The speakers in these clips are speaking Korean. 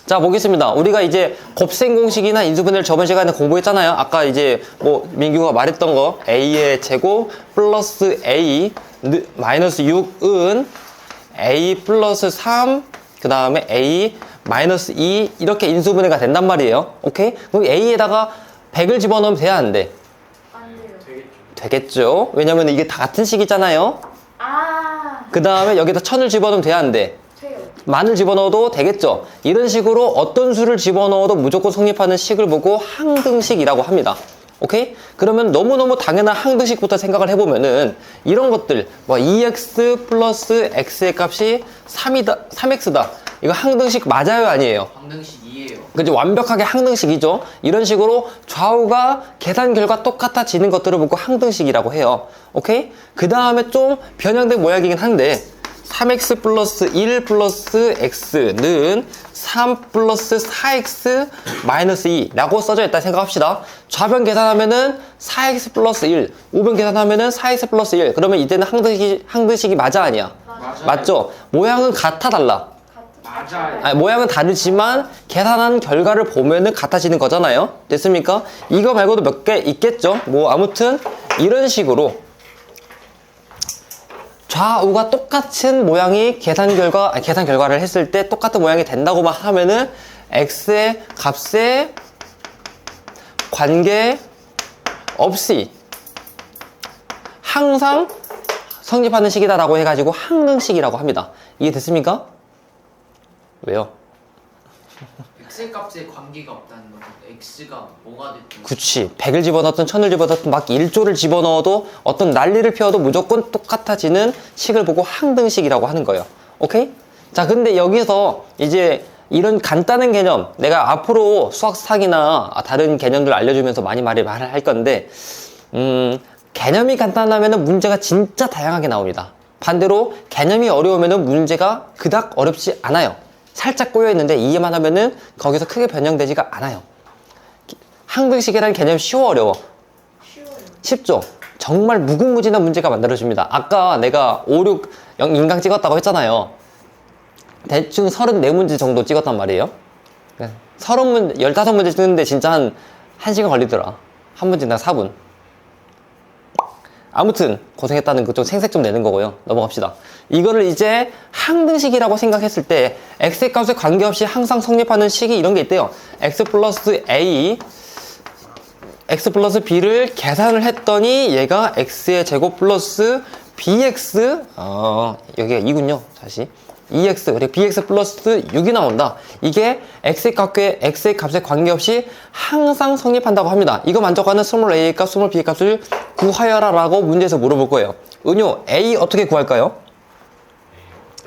자, 보겠습니다. 우리가 이제 곱셈 공식이나 인수분해를 저번 시간에 공부했잖아요. 아까 이제 뭐 민규가 말했던 거 a의 제곱 플러스 a 마이너스 6은 a 플러스 3 그 다음에 a 마이너스 2 이렇게 인수분해가 된단 말이에요. 오케이? 그럼 a에다가 100을 집어넣으면 돼야 안 돼? 안 돼요. 되겠죠. 왜냐면 이게 다 같은 식이잖아요. 그 다음에 여기다 1000을 집어넣으면 돼야 안 돼? 돼요. 만을 집어넣어도 되겠죠. 이런 식으로 어떤 수를 집어넣어도 무조건 성립하는 식을 보고 항등식이라고 합니다. 오케이? 그러면 너무너무 당연한 항등식부터 생각을 해보면은 이런 것들 뭐 2x 플러스 x의 값이 3x다. 이거 항등식 맞아요, 아니에요? 항등식이에요. 그죠? 완벽하게 항등식이죠. 이런 식으로 좌우가 계산 결과 똑같아지는 것들을 보고 항등식이라고 해요. 오케이? 그 다음에 좀 변형된 모양이긴 한데 3x 플러스 1 플러스 x는 3 플러스 4x 마이너스 2라고 써져 있다 생각합시다. 좌변 계산하면은 4x 플러스 1, 우변 계산하면은 4x 플러스 1. 그러면 이때는 항등식이 맞아, 아니야? 맞아요. 맞죠? 모양은 같아, 달라? 맞아요. 아니, 모양은 다르지만 계산한 결과를 보면은 같아지는 거잖아요. 됐습니까? 이거 말고도 몇 개 있겠죠? 뭐 아무튼 이런 식으로 좌우가 똑같은 모양이 계산 결과를 했을 때 똑같은 모양이 된다고만 하면은 x의 값에 관계 없이 항상 성립하는 식이다라고 해가지고 항등식이라고 합니다. 이해됐습니까? 왜요? x 값에 관계가 없다는 거죠. x가 뭐가 됐든. 그치. 100을 집어넣든 1000을 집어넣든 막 1조를 집어넣어도 어떤 난리를 피워도 무조건 똑같아지는 식을 보고 항등식이라고 하는 거예요. 오케이? 자, 근데 여기서 이제 이런 간단한 개념, 내가 앞으로 수학 스탁이나 다른 개념들 알려주면서 많이 말을 할 건데 개념이 간단하면 문제가 진짜 다양하게 나옵니다. 반대로 개념이 어려우면 문제가 그닥 어렵지 않아요. 살짝 꼬여있는데 이해만 하면은 거기서 크게 변형되지가 않아요. 항등식이라는 개념이 쉬워, 어려워? 쉬워요. 쉽죠? 정말 무궁무진한 문제가 만들어집니다. 아까 내가 5, 6 인강 찍었다고 했잖아요. 대충 34문제 정도 찍었단 말이에요. 15문제 찍는데 진짜 한 1시간 걸리더라. 한 문제당 4분. 아무튼 고생했다는 그 좀 생색 좀 내는 거고요. 넘어갑시다. 이거를 이제 항등식이라고 생각했을 때 x의 값에 관계없이 항상 성립하는 식이 이런 게 있대요. x 플러스 a x 플러스 b를 계산을 했더니 얘가 x의 제곱 플러스 bx 여기가 2군요. 다시 2x 그리고 bx 플러스 6이 나온다. 이게 x의 값에 관계없이 항상 성립한다고 합니다. 이거 만족하는 스몰 a 값, 스몰 b 값을 구하여라 라고 문제에서 물어볼 거예요. 은효, a 어떻게 구할까요?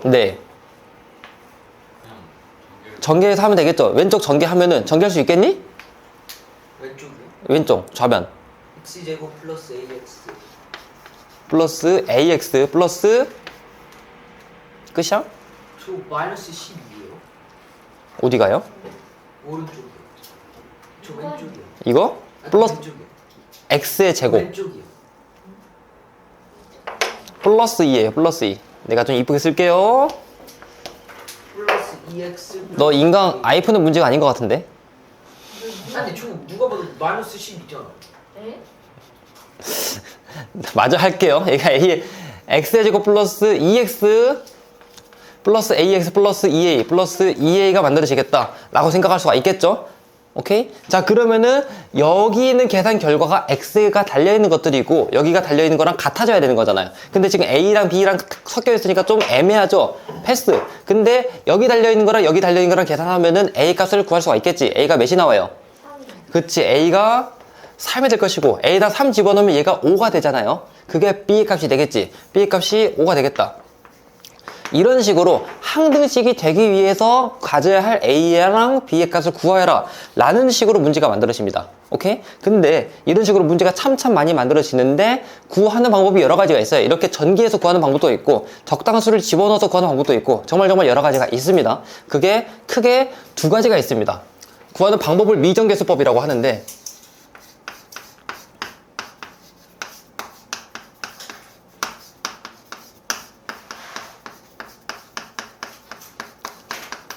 네. 전개해서 하면 되겠죠. 왼쪽 전개하면은 전개할 수 있겠니? 왼쪽이요? 왼쪽 좌변 x제곱 플러스 ax. 플러스 ax 플러스 끝이야? 저 마이너스 12예요. 어디 가요? 오른쪽이요. 저 왼쪽이요. 이거? 아, 플러스 왼쪽이요. x의 제곱 왼쪽이요. 플러스 2에요. 플러스 2. 내가 좀 이쁘게 쓸게요. 플러스 2x. 너 인강 아이폰은 문제가 아닌 것 같은데? 아니 저 누가 봐도 마이너스 12잖아. 네? 마저 할게요. 얘가 x의 제곱 플러스 2x 플러스 ax 플러스 2a 플러스 2a가 만들어지겠다 라고 생각할 수가 있겠죠? 오케이? 자, 그러면은 여기 있는 계산 결과가 x가 달려있는 것들이고 여기가 달려있는 거랑 같아져야 되는 거잖아요. 근데 지금 a랑 b랑 섞여 있으니까 좀 애매하죠? 패스. 근데 여기 달려있는 거랑 여기 달려있는 거랑 계산하면은 a 값을 구할 수가 있겠지. a가 몇이 나와요? 3이요. 그치. a가 3이 될 것이고 a에다 3 집어넣으면 얘가 5가 되잖아요. 그게 b의 값이 되겠지. b의 값이 5가 되겠다. 이런 식으로 항등식이 되기 위해서 가져야 할 a랑 b의 값을 구하여라 라는 식으로 문제가 만들어집니다. 오케이? 근데 이런 식으로 문제가 참 많이 만들어지는데 구하는 방법이 여러 가지가 있어요. 이렇게 전개해서 구하는 방법도 있고 적당한 수를 집어넣어서 구하는 방법도 있고 정말 여러 가지가 있습니다. 그게 크게 두 가지가 있습니다. 구하는 방법을 미정계수법이라고 하는데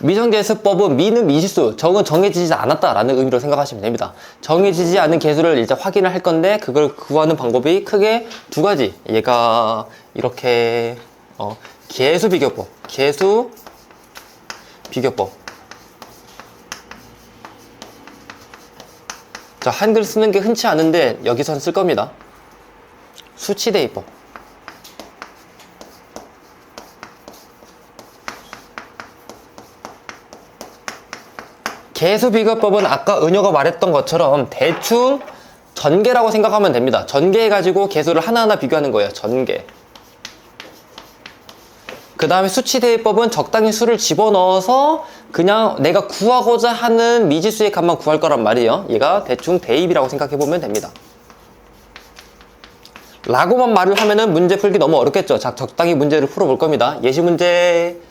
미정계수법은 미는 미지수, 정은 정해지지 않았다라는 의미로 생각하시면 됩니다. 정해지지 않은 계수를 이제 확인을 할 건데 그걸 구하는 방법이 크게 두 가지. 얘가 이렇게 계수 비교법, 계수 비교법. 자, 한글 쓰는 게 흔치 않은데 여기선 쓸 겁니다. 수치 대입법. 계수 비교법은 아까 은효가 말했던 것처럼 대충 전개라고 생각하면 됩니다. 전개해가지고 계수를 하나하나 비교하는 거예요. 전개. 그 다음에 수치 대입법은 적당히 수를 집어넣어서 그냥 내가 구하고자 하는 미지수의 값만 구할 거란 말이에요. 얘가 대충 대입이라고 생각해보면 됩니다. 라고만 말을 하면은 문제 풀기 너무 어렵겠죠. 자, 적당히 문제를 풀어볼 겁니다. 예시 문제.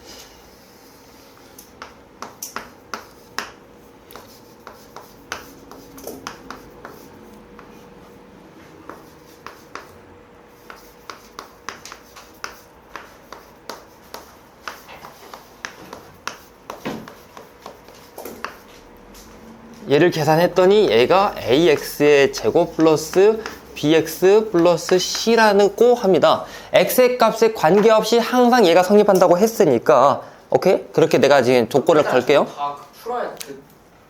얘를 계산했더니 얘가 ax의 제곱 플러스 bx 플러스 c라고 합니다. x의 값에 관계없이 항상 얘가 성립한다고 했으니까 오케이? 그렇게 내가 지금 조건을 걸게요. 다 풀어야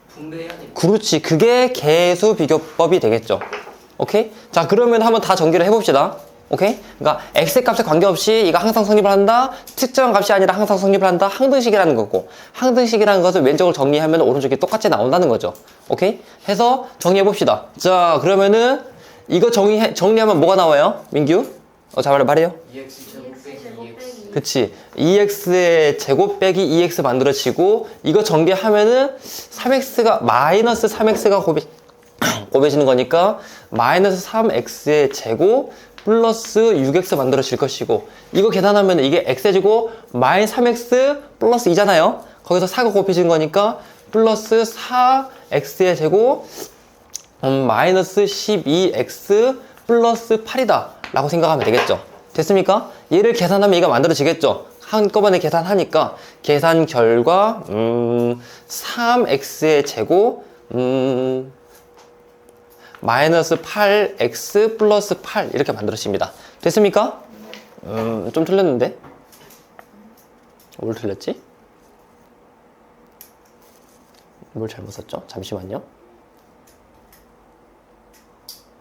분배해야 돼. 그렇지. 그게 계수 비교법이 되겠죠. 오케이? 자, 그러면 한번 다 전개를 해봅시다. 오케이? 그러니까 x의 값에 관계없이 얘가 항상 성립을 한다. 특정한 값이 아니라 항상 성립을 한다. 항등식이라는 거고, 항등식이라는 것을 왼쪽을 정리하면 오른쪽이 똑같이 나온다는 거죠. 오케이? 해서 정리해 봅시다. 자, 그러면은 이거 정리하면 뭐가 나와요? 민규? 자, 말해요. 2x 제곱 빼기 2x. 그치. 2x의 제곱 빼기 2x 만들어지고, 이거 전개하면은 3x가, 마이너스 3x가 곱해지는 거니까, 마이너스 3x의 제곱, 플러스 6x 만들어질 것이고, 이거 계산하면 이게 x제곱 마이너스 3x 플러스 2잖아요. 거기서 4가 곱해진 거니까 플러스 4x의 제곱 마이너스 12x 플러스 8이다 라고 생각하면 되겠죠. 됐습니까? 얘를 계산하면 얘가 만들어지겠죠. 한꺼번에 계산하니까 계산 결과 3x의 제곱 마이너스 8x 플러스 8 이렇게 만들어집니다. 됐습니까? 좀 틀렸는데? 뭘 틀렸지? 뭘 잘못 썼죠? 잠시만요.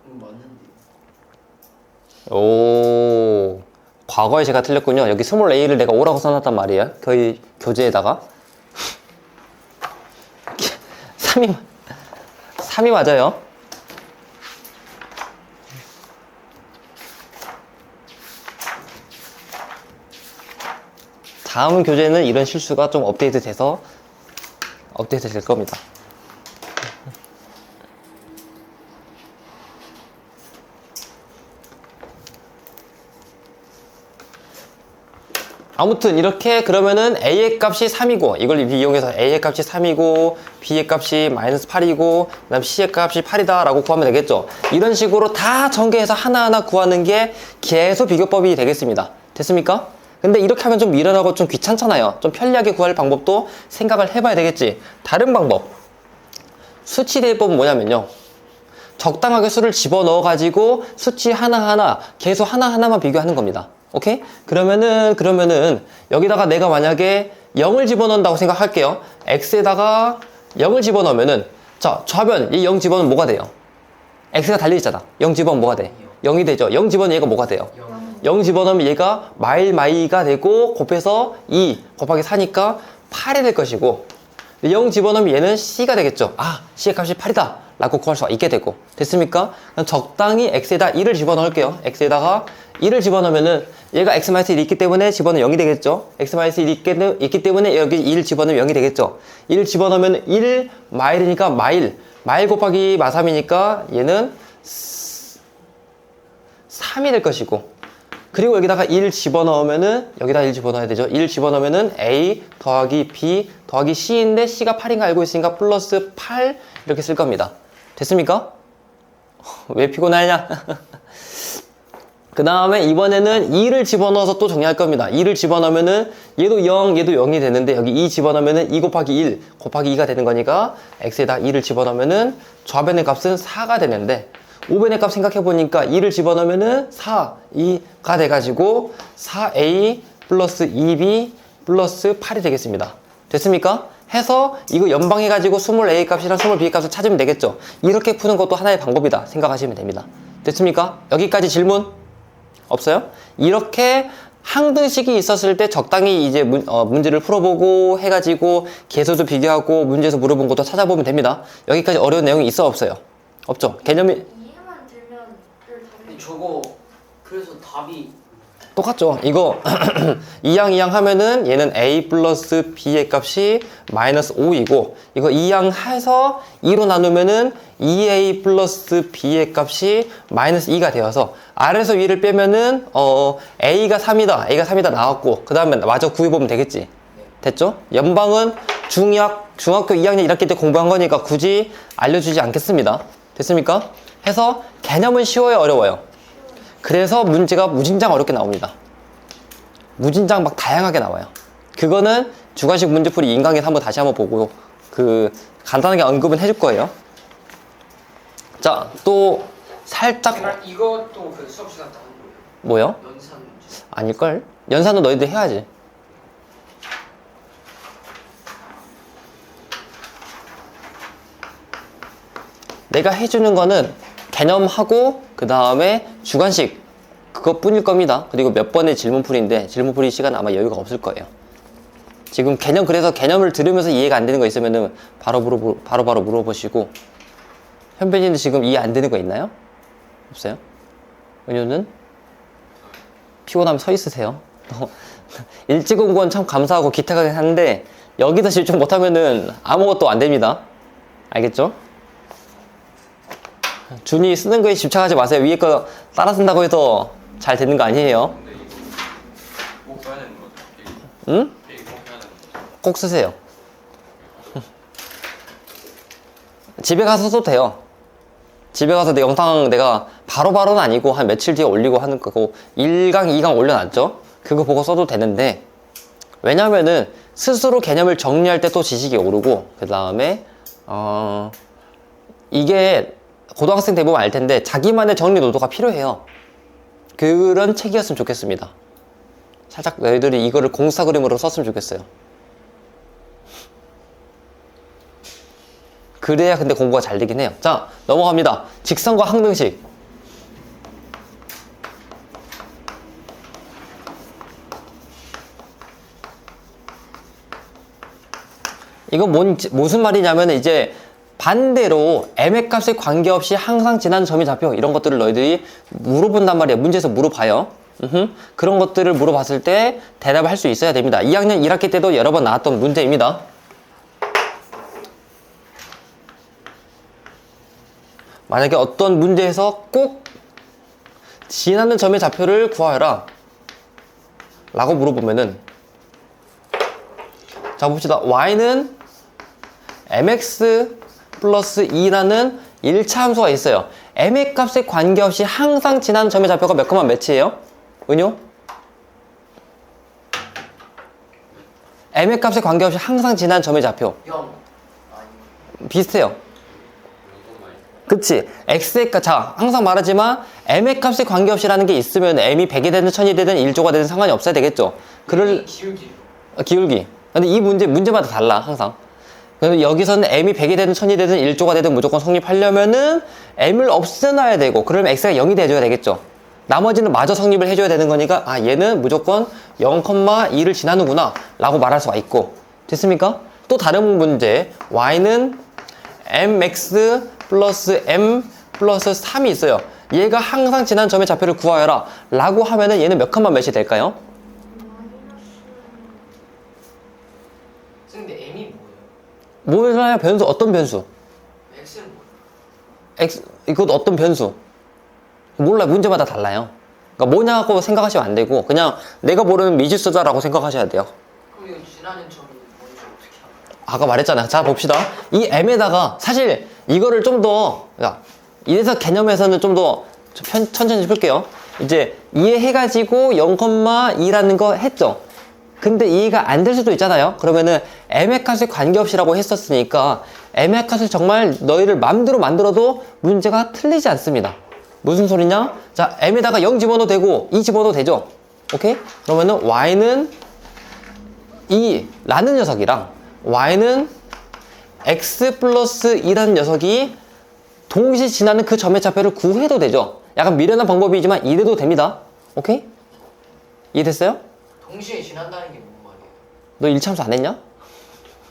맞는데. 오, 과거에 제가 틀렸군요. 여기 스몰 a를 내가 5라고 써놨단 말이에요. 거의 교재에다가 3이 맞아요. 다음 교재는 이런 실수가 좀 업데이트 될 겁니다. 아무튼 이렇게 그러면은 a의 값이 3이고 이걸 이용해서 a의 값이 3이고 b의 값이 마이너스 8이고 그 다음 c의 값이 8이다 라고 구하면 되겠죠. 이런 식으로 다 전개해서 하나하나 구하는 게 계수 비교법이 되겠습니다. 됐습니까? 근데 이렇게 하면 좀 미련하고 좀 귀찮잖아요. 좀 편리하게 구할 방법도 생각을 해봐야 되겠지. 다른 방법, 수치 대입법은 뭐냐면요, 적당하게 수를 집어넣어 가지고 수치 하나하나 계수 하나하나만 비교하는 겁니다. 오케이? 그러면은 여기다가 내가 만약에 0을 집어넣는다고 생각할게요. x에다가 0을 집어넣으면은, 자, 좌변 이 0 집어넣으면 뭐가 돼요? x가 달려있잖아. 0 집어넣으면 뭐가 돼? 0이 되죠. 0 집어넣으면 얘가 뭐가 돼요? 0 집어넣으면 얘가 마이가 되고 곱해서 2 곱하기 4니까 8이 될 것이고, 0 집어넣으면 얘는 c가 되겠죠. 아, c의 값이 8이다 라고 구할 수가 있게 되고. 됐습니까? 그럼 적당히 x에다 1을 집어넣을게요. x에다가 1을 집어넣으면은 얘가 x-1이 있기 때문에 집어넣으면 0이 되겠죠. x-1이 있기 때문에 여기 1 집어넣으면 0이 되겠죠. 1 집어넣으면 1 마일이니까 마일 곱하기 마3이니까 얘는 3이 될 것이고, 그리고 여기다가 1 집어넣으면은, 여기다 1 집어넣어야 되죠. 1 집어넣으면은 a 더하기 b 더하기 c인데 c가 8인 거 알고 있으니까 플러스 8 이렇게 쓸 겁니다. 됐습니까? 왜 피곤하냐? 그 다음에 이번에는 2를 집어넣어서 또 정리할 겁니다. 2를 집어넣으면은 얘도 0, 얘도 0이 되는데 여기 2 집어넣으면은 2 곱하기 1 곱하기 2가 되는 거니까 x에다 2를 집어넣으면은 좌변의 값은 4가 되는데 우변의 값 생각해보니까 2를 집어넣으면은 4, 2가 돼가지고 4a 플러스 2b 플러스 8이 되겠습니다. 됐습니까? 해서 이거 연방해가지고 20a 값이랑 20b 값을 찾으면 되겠죠. 이렇게 푸는 것도 하나의 방법이다 생각하시면 됩니다. 됐습니까? 여기까지 질문? 없어요? 이렇게 항등식이 있었을 때 적당히 이제 문제를 풀어보고 해가지고 계수도 비교하고 문제에서 물어본 것도 찾아보면 됩니다. 여기까지 어려운 내용이 있어 없어요? 없죠? 개념이 이해만 들면 늘 근데 답이 저거 그래서 답이 똑같죠. 이거 2항 하면은 얘는 a 플러스 b의 값이 마이너스 5이고 이거 2항 해서 2로 나누면은 2a 플러스 b의 값이 마이너스 2가 되어서 아래에서 위를 빼면은 a가 3이다 나왔고 그 다음에 마저 구해보면 되겠지. 됐죠? 연방은 중학교 2학년 1학기 때 공부한 거니까 굳이 알려주지 않겠습니다. 됐습니까? 해서 개념은 쉬워요, 어려워요? 그래서 문제가 무진장 어렵게 나옵니다. 무진장 막 다양하게 나와요. 그거는 주관식 문제풀이 인강에서 다시 한번 보고 간단하게 언급은 해줄 거예요. 자, 또 살짝 이것도 그 수업 시간 때 하는 거예요. 뭐요? 연산 문제. 아닐걸? 연산은 너희들 해야지. 내가 해주는 거는 개념하고 그 다음에 주관식 그것뿐일 겁니다. 그리고 몇 번의 질문풀이인데 질문풀이 시간 아마 여유가 없을 거예요. 지금 그래서 개념을 들으면서 이해가 안 되는 거 있으면은 바로 물어보시고. 현빈이는 지금 이해 안 되는 거 있나요? 없어요? 은효는? 피곤하면 서 있으세요. 일찍 온 건 참 감사하고 기특하긴 한데 여기서 집중 못하면은 아무것도 안 됩니다. 알겠죠? 준이 쓰는 거에 집착하지 마세요. 위에 거 따라 쓴다고 해서 잘 되는 거 아니에요. 근데 이거 꼭 써야 되는 거죠? 응? 이거 꼭 해야 되는 거죠? 꼭 쓰세요. 집에 가서 써도 돼요. 집에 가서 내 영상 내가 바로바로는 아니고 한 며칠 뒤에 올리고 하는 거고 1강, 2강 올려놨죠? 그거 보고 써도 되는데 왜냐면은 스스로 개념을 정리할 때 또 지식이 오르고 그 다음에 이게 고등학생 대부분 알 텐데 자기만의 정리 노도가 필요해요. 그런 책이었으면 좋겠습니다. 살짝 너희들이 이거를 공사 그림으로 썼으면 좋겠어요. 그래야 근데 공부가 잘 되긴 해요. 자, 넘어갑니다. 직선과 항등식. 이건 무슨 말이냐면 이제 반대로 m의 값에 관계없이 항상 지나는 점의 좌표 이런 것들을 너희들이 물어본단 말이야. 문제에서 물어봐요. 그런 것들을 물어봤을 때 대답을 할 수 있어야 됩니다. 2학년 1학기 때도 여러 번 나왔던 문제입니다. 만약에 어떤 문제에서 꼭 지나는 점의 좌표를 구하여라 라고 물어보면은 자 봅시다. y는 mx 플러스 2라는 1차 함수가 있어요. m의 값에 관계없이 항상 지나는 점의 좌표가 몇 컴마 몇이에요? 은요? m의 값에 관계없이 항상 지나는 점의 좌표 0. 비슷해요. 그치? x의 값, 자, 항상 말하지만 m의 값에 관계없이라는 게 있으면 m이 100이 되든 1000이 되든 1조가 되든 상관이 없어야 되겠죠? 기울기. 근데 이 문제마다 달라, 항상. 그래서 여기서는 m이 100이 되든 1000이 되든 1조가 되든 무조건 성립하려면은 m을 없애놔야 되고, 그러면 x가 0이 돼줘야 되겠죠? 나머지는 마저 성립을 해줘야 되는 거니까, 아, 얘는 무조건 0,2를 지나는구나, 라고 말할 수가 있고. 됐습니까? 또 다른 문제, y는 mx 플러스 m 플러스 3이 있어요. 얘가 항상 지난 점의 좌표를 구하여라 라고 하면은 얘는 몇 컴마 몇이 될까요? 근데 m이 뭐예요? 뭐냐 변수 어떤 변수? x는 뭐예요? x 이것도 어떤 변수? 몰라요. 문제마다 달라요. 그러니까 뭐냐고 생각하시면 안 되고 그냥 내가 모르는 미지수다라고 생각하셔야 돼요. 그럼 이거 지나는 점이 뭔지 어떻게 알아요? 아까 말했잖아요. 자 봅시다. 이 m에다가 사실 이거를 좀 더 그러니까 이래서 개념에서는 좀 더 천천히 풀게요. 이제 이해해가지고 0,2라는 거 했죠. 근데 이해가 안 될 수도 있잖아요. 그러면은 m의 값에 관계없이라고 했었으니까 m의 값을 정말 너희를 맘대로 만들어도 문제가 틀리지 않습니다. 무슨 소리냐? 자, m에다가 0 집어넣어도 되고 2 집어넣어도 되죠. 오케이? 그러면은 y는 2라는 녀석이랑 y는 x 플러스 2라는 녀석이 동시에 지나는 그 점의 좌표를 구해도 되죠. 약간 미련한 방법이지만 이래도 됩니다. 오케이? 이해됐어요? 동시에 지난다는 게 뭔 말이에요? 너 1참수 안 했냐?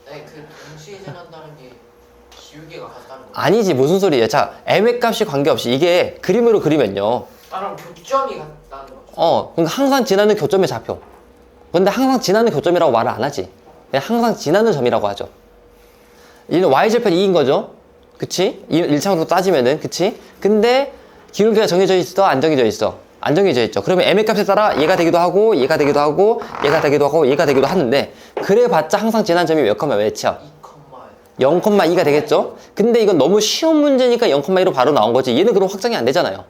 네, 그 동시에 지난다는 게 지우개가 같다는 거. 아니지, 무슨 소리예요. 자, m의 값이 관계없이 이게 그림으로 그리면요. 나랑 교점이 같다는 거죠. 그러니까 항상 지나는 교점의 좌표. 근데 항상 지나는 교점이라고 말을 안 하지. 그냥 항상 지나는 점이라고 하죠. 얘는 y절편 2인 거죠. 그치? 1차원으로 따지면은, 그치? 근데 기울기가 정해져 있어? 안 정해져 있어? 안 정해져 있죠. 그러면 m의 값에 따라 얘가 되기도 하고, 얘가 되기도 하고, 얘가 되기도 하고, 얘가 되기도 하는데, 그래봤자 항상 지난 점이 몇 컴마 몇이야? 0,2가 되겠죠? 근데 이건 너무 쉬운 문제니까 0,2로 바로 나온 거지. 얘는 그럼 확정이 안 되잖아요.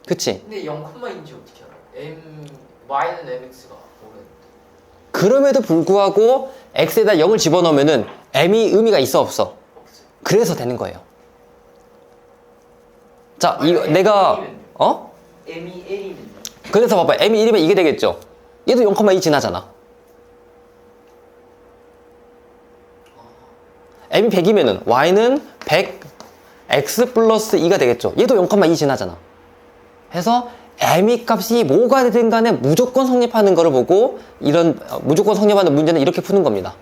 그치? 근데 0,인지 어떻게 알아? y는 mx가 모르는데. 그럼에도 불구하고 x에다 0을 집어넣으면은 m이 의미가 있어 없어? 없어요. 그래서 되는 거예요. 자, 아니, 이거 m이 내가 1이면요? m이 1이면요? 그래서 봐봐. m이 1이면 이게 되겠죠. 얘도 0,2 지나잖아. m이 100이면은 y는 100 x 플러스 2가 되겠죠. 얘도 0,2 지나잖아. 해서 m이 값이 뭐가 되든 간에 무조건 성립하는 거를 보고 이런 무조건 성립하는 문제는 이렇게 푸는 겁니다.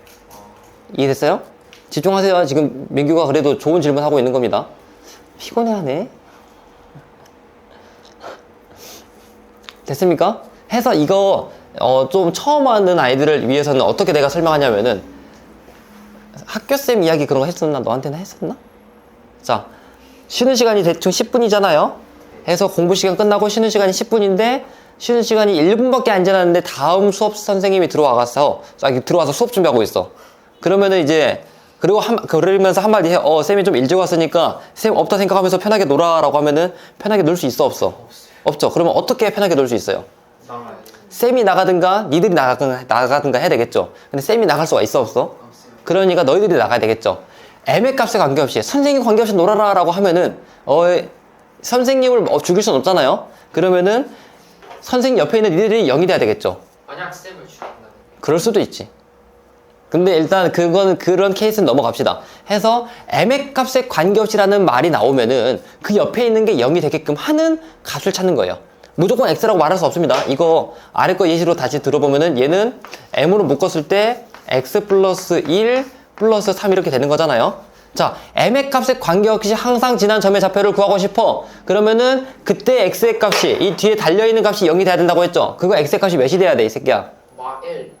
이해됐어요? 집중하세요. 지금 민규가 그래도 좋은 질문 하고 있는 겁니다. 피곤해하네. 됐습니까? 해서 이거 좀 처음 하는 아이들을 위해서는 어떻게 내가 설명하냐면은 학교쌤 이야기 그런 거 했었나? 너한테는 했었나? 자, 쉬는 시간이 대충 10분이잖아요. 해서 공부 시간 끝나고 쉬는 시간이 10분인데 쉬는 시간이 1분밖에 안 지났는데 다음 수업 선생님이 들어와서 수업 준비하고 있어. 그러면은 이제 그러면서 한마디 해. 쌤이 좀 일찍 왔으니까 쌤 없다 생각하면서 편하게 놀아라고 하면은 편하게 놀 수 있어 없어? 없죠. 그러면 어떻게 편하게 놀 수 있어요? 나가야지. 쌤이 나가든가 니들이 나가든가 해야 되겠죠. 근데 쌤이 나갈 수가 있어 없어? 없어요. 그러니까 너희들이 나가야 되겠죠. m의 값에 관계없이 선생님 관계없이 놀아라 라고 하면은 선생님을 죽일 순 없잖아요. 그러면은 선생님 옆에 있는 니들이 0이 돼야 되겠죠. 만약 쌤을 죽인다는 그럴 수도 있지. 근데 일단 그런 케이스는 넘어갑시다. 해서 m의 값에 관계없이라는 말이 나오면은 그 옆에 있는 게 0이 되게끔 하는 값을 찾는 거예요. 무조건 x라고 말할 수 없습니다. 이거 아래 거 예시로 다시 들어보면은 얘는 m으로 묶었을 때 x 플러스 1 플러스 3 이렇게 되는 거잖아요. 자, m의 값에 관계없이 항상 지난 점의 좌표를 구하고 싶어. 그러면은 그때 x의 값이 이 뒤에 달려있는 값이 0이 돼야 된다고 했죠. 그거 x의 값이 몇이 돼야 돼, 이 새끼야? 1.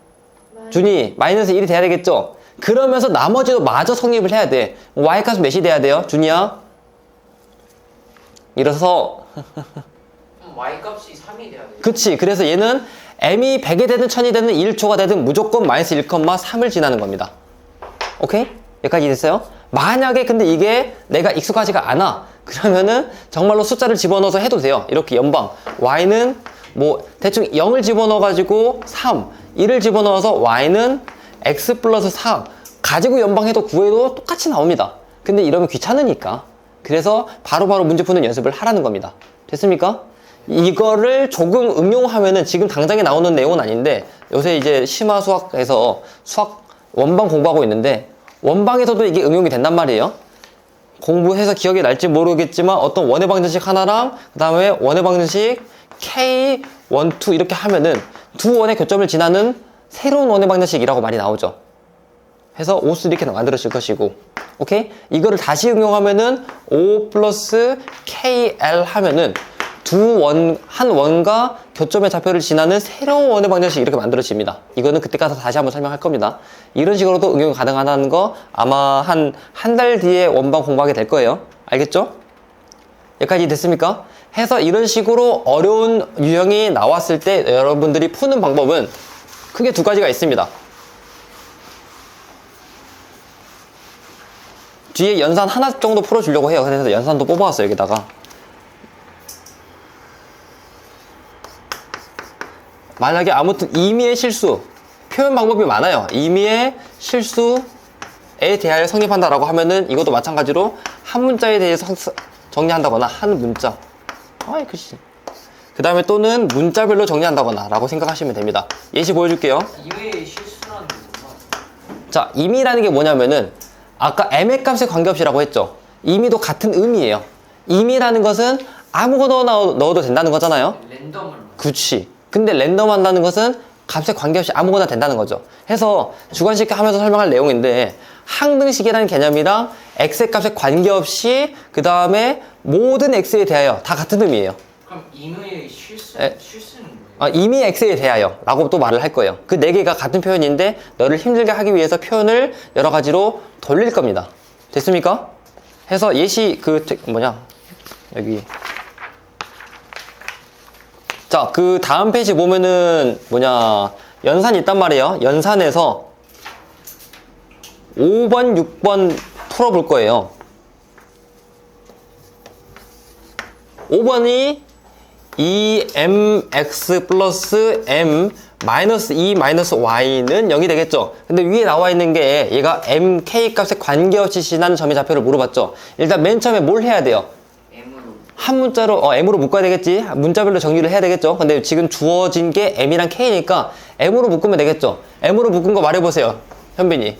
준이 마이너스 1이 돼야 되겠죠. 그러면서 나머지도 마저 성립을 해야 돼. y 값은 몇이 돼야 돼요, 준이야? 이래서 y 값이 3이 돼야 돼요. 그치. 그래서 얘는 m이 100이 되든 1000이 되든 1초가 되든 무조건 마이너스 1,3을 지나는 겁니다. 오케이? 여기까지 됐어요? 만약에 근데 이게 내가 익숙하지가 않아. 그러면은 정말로 숫자를 집어넣어서 해도 돼요. 이렇게 연방. y는 뭐 대충 0을 집어넣어가지고 3, 1을 집어넣어서 y는 x 플러스 4 가지고 연방해도 구해도 똑같이 나옵니다. 근데 이러면 귀찮으니까. 그래서 바로바로 문제 푸는 연습을 하라는 겁니다. 됐습니까? 이거를 조금 응용하면은 지금 당장에 나오는 내용은 아닌데 요새 이제 심화 수학에서 수학 원방 공부하고 있는데 원방에서도 이게 응용이 된단 말이에요. 공부해서 기억이 날지 모르겠지만 어떤 원의 방정식 하나랑 그 다음에 원의 방정식 K, 1, 2 이렇게 하면은 두 원의 교점을 지나는 새로운 원의 방정식이라고 말이 나오죠. 해서 오수 이렇게 만들어질 것이고, 오케이? 이거를 다시 응용하면은 O 플러스 KL 하면은 한 원과 교점의 좌표를 지나는 새로운 원의 방정식 이렇게 만들어집니다. 이거는 그때 가서 다시 한번 설명할 겁니다. 이런 식으로도 응용이 가능하다는 거 아마 한 달 뒤에 원방 공부하게 될 거예요. 알겠죠? 여기까지 됐습니까? 해서 이런 식으로 어려운 유형이 나왔을 때 여러분들이 푸는 방법은 크게 두 가지가 있습니다. 뒤에 연산 하나 정도 풀어주려고 해요. 그래서 연산도 뽑아왔어요, 여기다가. 만약에 아무튼 임의의 실수, 표현 방법이 많아요. 임의의 실수에 대하여 성립한다라고 하면은 이것도 마찬가지로 한 문자에 대해서 정리한다거나 한 문자. 아이 글씨. 그 다음에 또는 문자별로 정리한다거나 라고 생각하시면 됩니다. 예시 보여줄게요. 이외의 실수라는 게 뭔가? 자, 임의라는 게 뭐냐면은 아까 m의 값에 관계없이라고 했죠. 임의도 같은 의미예요. 임의라는 것은 아무거나 넣어도 된다는 거잖아요. 랜덤을 그치. 근데 랜덤 한다는 것은 값에 관계없이 아무거나 된다는 거죠. 해서 주관식 하면서 설명할 내용인데 항등식이라는 개념이랑 x의 값에 관계없이 그 다음에 모든 x에 대하여 다 같은 의미예요. 그럼 임의의 에? 실수는 뭐예요? 이미 x에 대하여 라고 또 말을 할 거예요. 그 네 개가 같은 표현인데 너를 힘들게 하기 위해서 표현을 여러 가지로 돌릴 겁니다. 됐습니까? 해서 예시 여기 자, 그 다음 페이지 보면은 연산이 있단 말이에요. 연산에서 5번, 6번 풀어볼 거예요. 5번이 2mx 플러스 m 마이너스 2 마이너스 y는 0이 되겠죠. 근데 위에 나와 있는 게 얘가 mk 값에 관계없이 지나는 점의 좌표를 물어봤죠. 일단 맨 처음에 뭘 해야 돼요? M으로 한 문자로 m으로 묶어야 되겠지. 문자별로 정리를 해야 되겠죠. 근데 지금 주어진 게 m이랑 k니까 m으로 묶으면 되겠죠. m으로 묶은 거 말해보세요, 현빈이.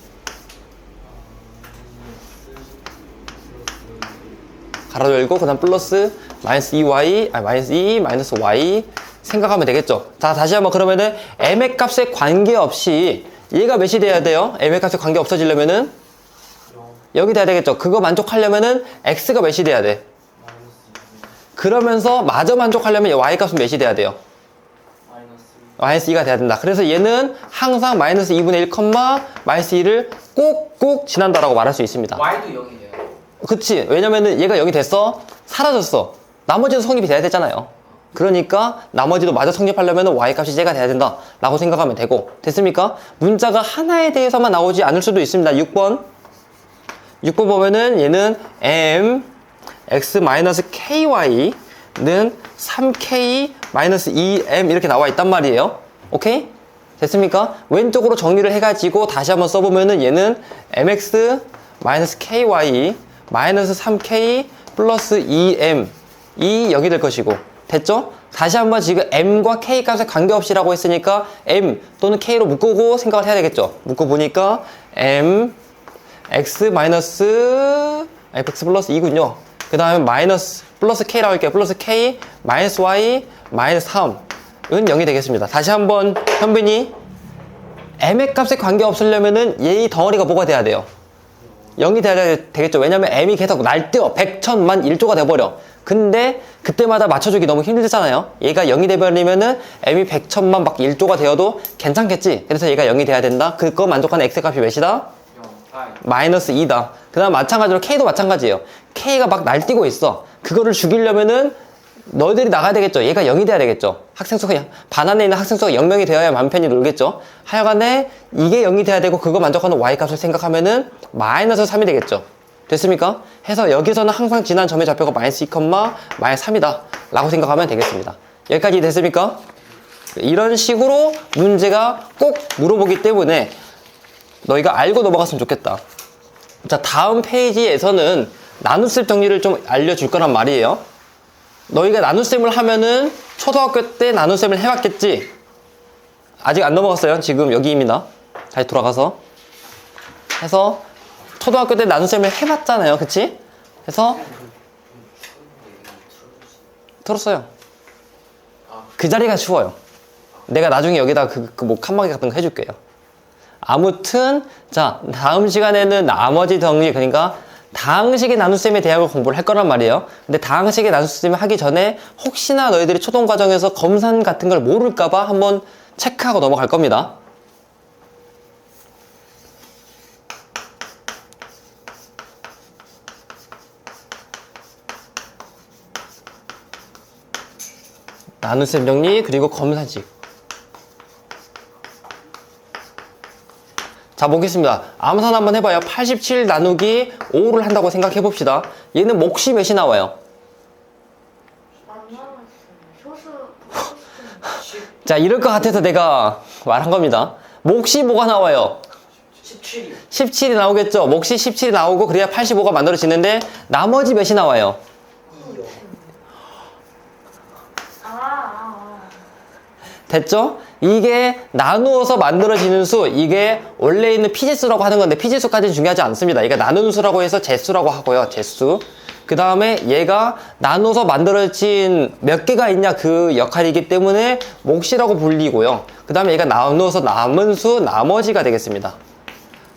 가로 열고 그 다음 플러스 마이너스 2y 마이너스 2 마이너스 y 생각하면 되겠죠. 자, 다시 한번 그러면은 m의 값에 관계없이 얘가 몇이 돼야 돼요? m의 값에 관계 없어지려면은 여기 돼야 되겠죠. 그거 만족하려면은 x가 몇이 돼야 돼? 그러면서 마저 만족하려면 y 값은 몇이 돼야 돼요? 마이너스 2가 돼야 된다. 그래서 얘는 항상 마이너스 2분의 1, 마이너스 2를 꼭꼭 지난다라고 말할 수 있습니다. Y도 0이 돼요. 그치. 왜냐면은 얘가 0이 됐어. 사라졌어. 나머지도 성립이 돼야 되잖아요. 그러니까 나머지도 마저 성립하려면 y 값이 쟤가 돼야 된다 라고 생각하면 되고. 됐습니까? 문자가 하나에 대해서만 나오지 않을 수도 있습니다. 6번 보면은 얘는 m x-ky는 3k 2m 이렇게 나와 있단 말이에요. 오케이? 됐습니까? 왼쪽으로 정리를 해가지고 다시 한번 써보면은 얘는 mx-ky 마이너스 3k 플러스 2m 이 0이 될 것이고. 됐죠? 다시 한번 지금 m과 k 값에 관계없이라고 했으니까 m 또는 k로 묶고 생각을 해야 되겠죠. 묶어보니까 m x 마이너스 fx 플러스 2군요. 그 다음에 마이너스 플러스 k라고 할게요. 플러스 k 마이너스 y 마이너스 3은 0이 되겠습니다. 다시 한번 현빈이 m의 값에 관계없으려면은 얘 덩어리가 뭐가 돼야 돼요? 0이 돼야 되겠죠. 왜냐면 m이 계속 날뛰어 100, 1000만 1조가 돼버려. 근데 그때마다 맞춰주기 너무 힘들잖아요. 얘가 0이 돼버리면은 m이 100, 1000만 막 1조가 되어도 괜찮겠지. 그래서 얘가 0이 돼야 된다. 그거 만족하는 x 값이 몇이다? 0, 마이너스 2다. 그 다음 마찬가지로 k도 마찬가지예요. k가 막 날뛰고 있어. 그거를 죽이려면은 너희들이 나가야 되겠죠. 얘가 0이 돼야 되겠죠. 학생수가 반환에 있는 학생수가 0명이 되어야 맘 편히 놀겠죠. 하여간에 이게 0이 돼야 되고 그거 만족하는 y 값을 생각하면은 마이너스 3이 되겠죠. 됐습니까? 해서 여기서는 항상 지난 점의 좌표가 마이너스 2, 마이너스 3이다 라고 생각하면 되겠습니다. 여기까지 됐습니까? 이런 식으로 문제가 꼭 물어보기 때문에 너희가 알고 넘어갔으면 좋겠다. 자, 다음 페이지에서는 나눗셈 정리를 좀 알려줄 거란 말이에요. 너희가 나눗셈을 하면은 초등학교 때 나눗셈을 해봤겠지? 아직 안 넘어갔어요. 지금 여기입니다. 다시 돌아가서 해서 초등학교 때 나눗셈을 해봤잖아요. 그치? 그래서 들었어요. 그 자리가 추워요. 내가 나중에 여기다 뭐 칸막이 같은 거 해줄게요. 아무튼 자, 다음 시간에는 나머지 정리, 그러니까 다항식의 나눗셈에 대학을 공부를 할 거란 말이에요. 근데 다항식의 나눗셈을 하기 전에 혹시나 너희들이 초등과정에서 검산 같은 걸 모를까봐 한번 체크하고 넘어갈 겁니다. 나눗셈 정리 그리고 검산식. 자, 보겠습니다. 암산 한번 해봐요. 87 나누기 5를 한다고 생각해 봅시다. 얘는 몫이 몇이 나와요? 안 나왔어요. 소수 자, 이럴 것 같아서 내가 말한 겁니다. 몫이 뭐가 나와요? 17이요. 17이 나오겠죠? 몫이 17이 나오고 그래야 85가 만들어지는데 나머지 몇이 나와요? 2요. 됐죠? 이게 나누어서 만들어지는 수, 이게 원래 있는 피지수라고 하는 건데 피지수까지는 중요하지 않습니다. 이게 나누는 수라고 해서 제수라고 하고요. 제수. 그 다음에 얘가 나눠서 만들어진 몇 개가 있냐 그 역할이기 때문에 몫이라고 불리고요. 그 다음에 얘가 나누어서 남은 수, 나머지가 되겠습니다.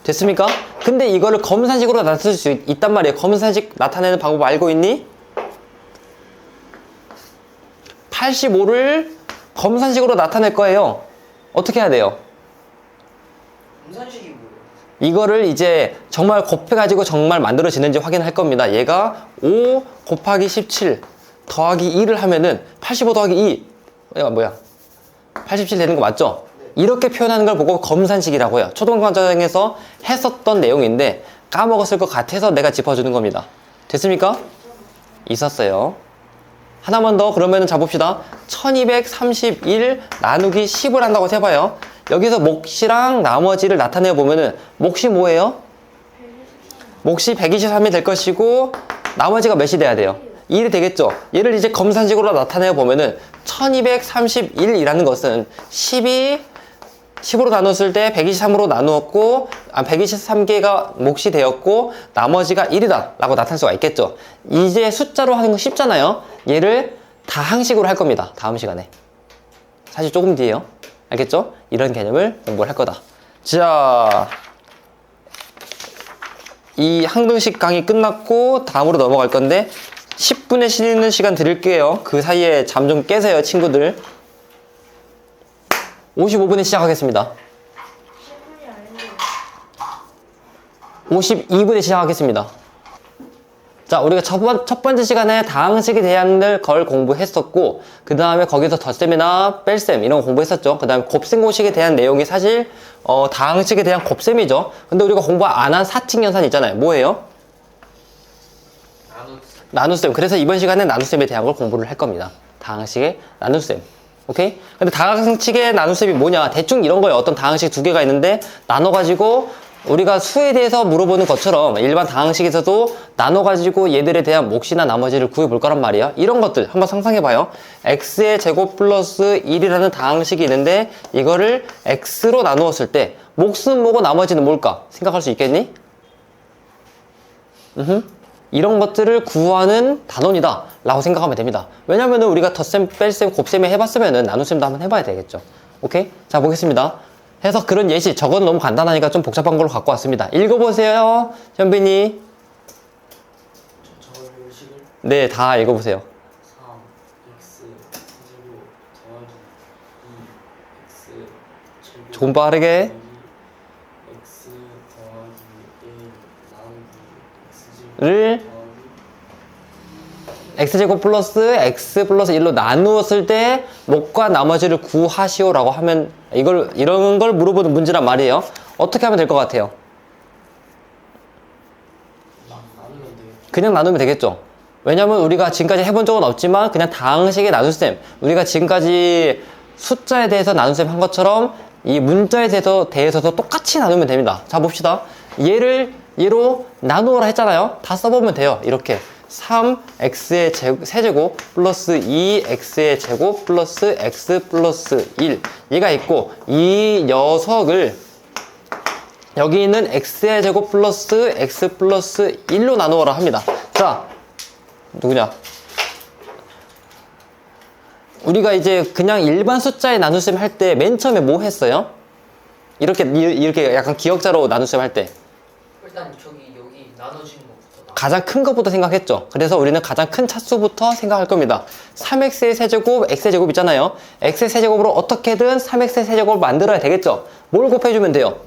됐습니까? 근데 이거를 검산식으로 나타낼 수 있단 말이에요. 검산식 나타내는 방법 알고 있니? 85를 검산식으로 나타낼 거예요. 어떻게 해야 돼요? 검산식이 뭐예요? 이거를 이제 정말 곱해가지고 정말 만들어지는지 확인할 겁니다. 얘가 5 곱하기 17 더하기 2를 하면은 85 더하기 2 얘가 뭐야? 87 되는 거 맞죠? 이렇게 표현하는 걸 보고 검산식이라고 해요. 초등과정에서 했었던 내용인데 까먹었을 것 같아서 내가 짚어주는 겁니다. 됐습니까? 있었어요. 하나만 더 그러면 잡읍시다. 1231 나누기 10을 한다고 해봐요. 여기서 몫이랑 나머지를 나타내 보면은 몫이 뭐예요? 몫이 123이 될 것이고 나머지가 몇이 돼야 돼요? 1이 되겠죠? 얘를 이제 검산식으로 나타내 보면은 1231이라는 것은 10으로 나눴을 때 123으로 나누었고 123개가 몫이 되었고 나머지가 1이다 라고 나타낼 수가 있겠죠. 이제 숫자로 하는 건 쉽잖아요. 얘를 다항식으로 할 겁니다. 다음 시간에. 사실 조금 뒤에요. 알겠죠? 이런 개념을 공부를 할 거다. 자, 이 항등식 강의 끝났고 다음으로 넘어갈 건데 10분의 쉬는 시간 드릴게요. 그 사이에 잠 좀 깨세요, 친구들. 55분에 시작하겠습니다. 52분에 시작하겠습니다. 자, 우리가 첫 번째 시간에 다항식에 대한 걸 공부했었고 그 다음에 거기서 덧셈이나 뺄셈 이런 거 공부했었죠. 그 다음에 곱셈공식에 대한 내용이 사실 다항식에 대한 곱셈이죠. 근데 우리가 공부 안 한 사칙연산 있잖아요. 뭐예요? 나눗셈. 그래서 이번 시간에 나눗셈에 대한 걸 공부를 할 겁니다. 다항식의 나눗셈. 오케이? 근데 다항식의 나눗셈이 뭐냐? 대충 이런 거예요. 어떤 다항식 두 개가 있는데 나눠가지고 우리가 수에 대해서 물어보는 것처럼 일반 다항식에서도 나눠가지고 얘들에 대한 몫이나 나머지를 구해볼 거란 말이야. 이런 것들 한번 상상해봐요. x의 제곱 플러스 1이라는 다항식이 있는데 이거를 x로 나누었을 때 몫은 뭐고 나머지는 뭘까? 생각할 수 있겠니? 이런 것들을 구하는 단원이다 라고 생각하면 됩니다. 왜냐면은 우리가 덧셈, 뺄셈, 곱셈에 해봤으면은 나눗셈도 한번 해봐야 되겠죠. 오케이? 자, 보겠습니다. 해서 그런 예시, 저건 너무 간단하니까 좀 복잡한 걸로 갖고 왔습니다. 읽어보세요, 현빈이. 저걸 식을 네, 다 읽어보세요. 3x 제곱 더하기 2x 제곱 좀 빠르게. 더하기 x 더하기 1 나누기 x 제곱 를 더하기 x제곱 플러스 x 플러스 1로 나누었을 때 몫과 나머지를 구하시오라고 하면 이런 걸 물어보는 문제란 말이에요. 어떻게 하면 될 것 같아요? 나누면 돼요. 그냥 나누면 되겠죠. 왜냐면 우리가 지금까지 해본 적은 없지만 그냥 다항식의 나눗셈, 우리가 지금까지 숫자에 대해서 나눗셈 한 것처럼 이 문자에 대해서도 똑같이 나누면 됩니다. 자, 봅시다. 얘로 나누어라 했잖아요. 다 써보면 돼요. 이렇게 3x의 세제곱 플러스 2x의 제곱 플러스 x 플러스 1 얘가 있고 이 녀석을 여기 있는 x의 제곱 플러스 x 플러스 1로 나누어라 합니다. 자, 누구냐? 우리가 이제 그냥 일반 숫자의 나눗셈 할 때 맨 처음에 뭐 했어요? 이렇게 약간 기억자로 나눗셈 할 때 일단 여기 나눠진 것부터 가장 큰 것부터 생각했죠. 그래서 우리는 가장 큰 차수부터 생각할 겁니다. 3x의 세제곱, x의 제곱 있잖아요. x의 세제곱으로 어떻게든 3x의 세제곱을 만들어야 되겠죠. 뭘 곱해주면 돼요?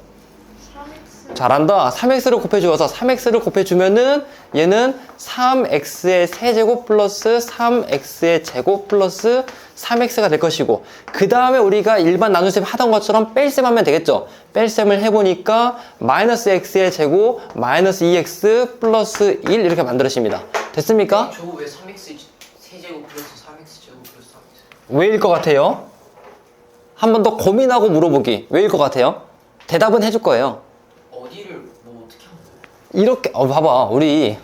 3x 잘한다. 3x를 곱해주어서 3x를 곱해주면은 얘는 3x의 세제곱 플러스 3x의 제곱 플러스 3x가 될 것이고 그 다음에 우리가 일반 나눗셈 하던 것처럼 뺄셈 하면 되겠죠. 뺄셈을 해보니까 마이너스 x의 제곱 마이너스 2x 플러스 1 이렇게 만들어집니다. 됐습니까? 저거 왜 3x 세제곱 플러스 3x 제곱 플러스 3x 왜일 것 같아요? 한 번 더 고민하고 물어보기. 왜일 것 같아요? 대답은 해줄 거예요. 어디를 뭐 어떻게 하는 거예요? 이렇게 봐봐 우리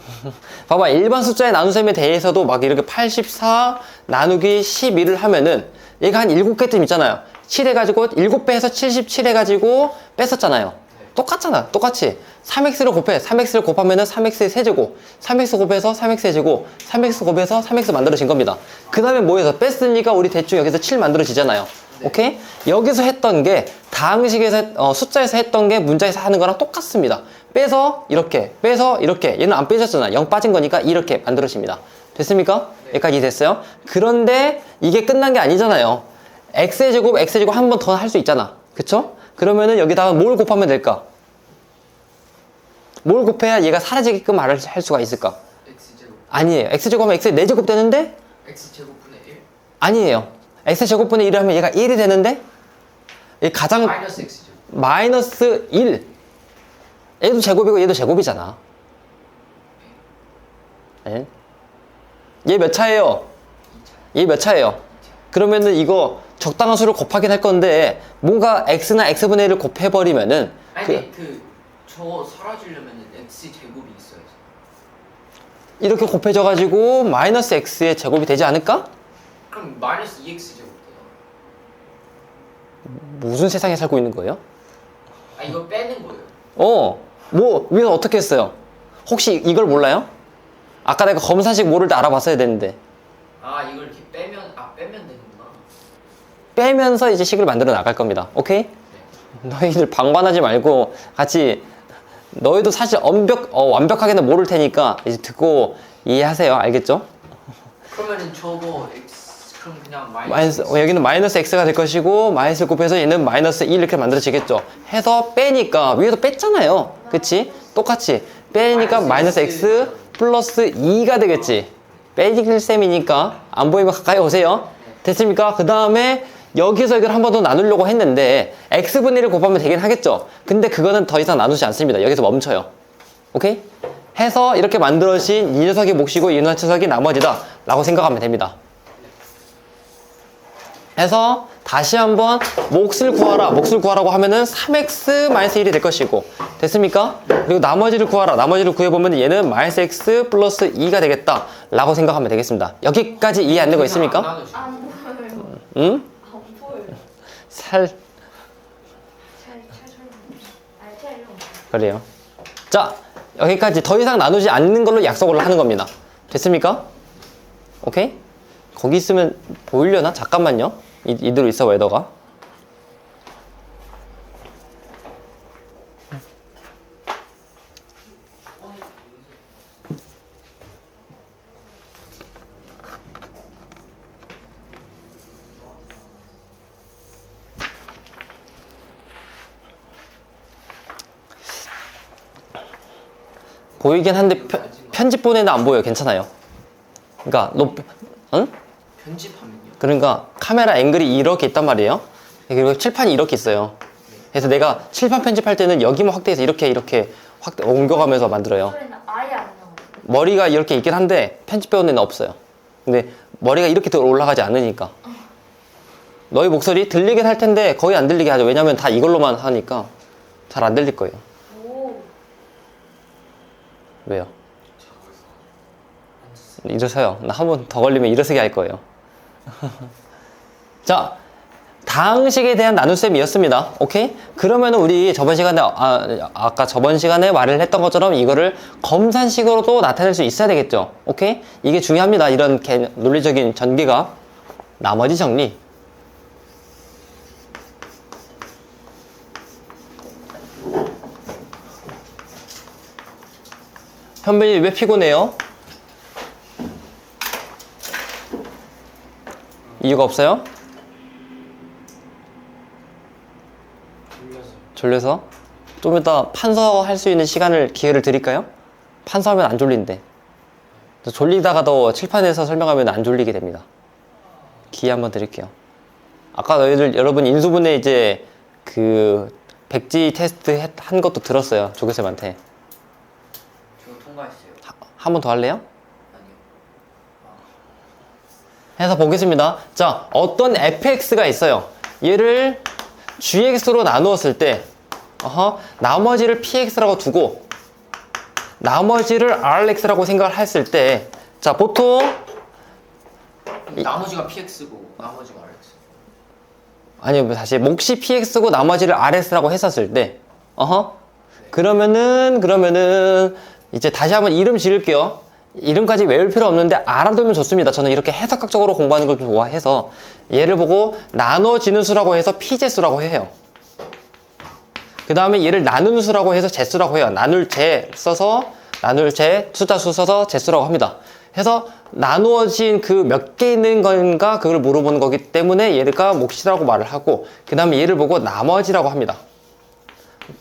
봐봐 일반 숫자의 나눗셈에 대해서도 막 이렇게 84 나누기 12를 하면은 얘가 한 7개쯤 있잖아요. 7 해가지고 7배 해서 77 해가지고 뺐었잖아요. 똑같잖아. 똑같이 3x를 곱해. 3x를 곱하면은 3x의 세제곱, 3x 곱해서 3x의 제곱, 3x 곱해서 3x 만들어진 겁니다. 그 다음에 뭐 해서 뺐으니까 우리 대충 여기서 7 만들어지잖아요. 오케이? 여기서 했던 게 다항식에서 숫자에서 했던 게 문자에서 하는 거랑 똑같습니다. 빼서 이렇게, 빼서 이렇게. 얘는 안 빼졌잖아. 0 빠진 거니까 이렇게 만들어집니다. 됐습니까? 여기까지 됐어요. 그런데 이게 끝난 게 아니잖아요. x의 제곱, x의 제곱 한 번 더 할 수 있잖아. 그쵸? 그러면은 여기다가 뭘 곱하면 될까? 뭘 곱해야 얘가 사라지게끔 말을 할 수가 있을까? x제곱 아니에요. x제곱하면 x의 4제곱 되는데? x제곱분의 1 아니에요. x제곱분의 1을 하면 얘가 1이 되는데? 이 가장 마이너스 x제곱 마이너스 1. 얘도 제곱이고 얘도 제곱이잖아. 예? 얘 몇 차예요? 얘 몇 차예요? 그러면은 이거 적당한 수를 곱하긴 할 건데 뭔가 x나 x분의 1을 곱해버리면은 아니 저 사라지려면 x제곱이 있어야지. 이렇게 곱해져가지고 마이너스 x의 제곱이 되지 않을까? 그럼 마이너스 2x제곱 돼요. 무슨 세상에 살고 있는 거예요? 아 이거 빼는 거예요. 뭐 위에서 어떻게 했어요? 혹시 이걸 몰라요? 아까 내가 검사식 모를 때 알아봤어야 되는데 아 이걸 이렇게 빼면 되는구나. 빼면서 이제 식을 만들어 나갈 겁니다. 오케이? 너희들 방관하지 말고 같이 너희도 사실 완벽하게는 모를 테니까 이제 듣고 이해하세요. 알겠죠? 그러면은 저거 x 그럼 그냥 마이너스, 여기는 마이너스 x가 될 것이고 마이너스 곱해서 얘는 마이너스 1 이렇게 만들어지겠죠. 해서 빼니까 위에도 뺐잖아요. 그치? 똑같이 빼니까 마이너스 x 플러스 2가 되겠지. 빼질 셈이니까 안 보이면 가까이 오세요. 됐습니까? 그 다음에 여기서 이걸 한 번 더 나누려고 했는데 x분의 1을 곱하면 되긴 하겠죠. 근데 그거는 더 이상 나누지 않습니다. 여기서 멈춰요. 오케이? 해서 이렇게 만들어진 이 녀석이 몫이고 이 녀석이 나머지다 라고 생각하면 됩니다. 해서 다시 한번 몫을 구하라. 몫을 구하라고 하면은 3x-1이 될 것이고 됐습니까? 그리고 나머지를 구하라. 나머지를 구해보면 얘는 -x 플러스 2가 되겠다 라고 생각하면 되겠습니다. 여기까지 이해 안 되고 있습니까? 안 보여요. 응? 안 보여요. 살 찰. 그래요. 자, 여기까지 더 이상 나누지 않는 걸로 약속을 하는 겁니다. 됐습니까? 오케이? 거기 있으면 보이려나? 잠깐만요. 이대로 있어봐요, 너가. 보이긴 한데 편집 보내는 안 보여요. 괜찮아요. 그러니까 응? 편집하면요. 그러니까 카메라 앵글이 이렇게 있단 말이에요. 그리고 칠판이 이렇게 있어요. 그래서 내가 칠판 편집할 때는 여기만 확대해서 이렇게 옮겨가면서 만들어요. 소리는 아예 안 나와요. 머리가 이렇게 있긴 한데 편집 배우는 애는 없어요. 근데 머리가 이렇게 올라가지 않으니까. 너희 목소리 들리긴 할 텐데 거의 안 들리게 하죠. 왜냐면 다 이걸로만 하니까 잘 안 들릴 거예요. 오. 왜요? 일어서요. 나 한 번 더 걸리면 일어서게 할 거예요. 자, 다항식에 대한 나눗셈이었습니다. 오케이? 그러면 우리 저번 시간에 아까 저번 시간에 말을 했던 것처럼 이거를 검산식으로도 나타낼 수 있어야 되겠죠. 오케이? 이게 중요합니다. 이런 논리적인 전개가. 나머지 정리. 현빈이 왜 피곤해요? 이유가 없어요? 졸려서? 좀 이따 판서할 수 있는 기회를 드릴까요? 판서하면 안 졸린대. 졸리다가도 칠판에서 설명하면 안 졸리게 됩니다. 기회 한번 드릴게요. 아까 여러분 인수분해 이제 그 백지 테스트 한 것도 들었어요. 조교쌤한테. 저 통과했어요. 한 번 더 할래요? 아니요. 해서 보겠습니다. 자, 어떤 fx가 있어요. 얘를 gx로 나누었을 때 나머지를 px라고 두고 나머지를 rx라고 생각을 했을 때 자 보통 나머지가 px고 나머지가 rx. 아니 다시 몫이 px고 나머지를 rs라고 했었을 때 그러면은 이제 다시 한번 이름 지을게요. 이름까지 외울 필요 없는데 알아두면 좋습니다. 저는 이렇게 해석학적으로 공부하는 걸 좋아해서 얘를 보고 나눠지는 수라고 해서 p제수라고 해요. 그 다음에 얘를 나누는 수라고 해서 제수라고 해요. 나눌 제 써서 나눌 제 숫자수 써서 제수라고 합니다. 해서 나누어진 그 몇 개 있는 건가 그걸 물어보는 거기 때문에 얘가 몫이라고 말을 하고 그 다음에 얘를 보고 나머지라고 합니다.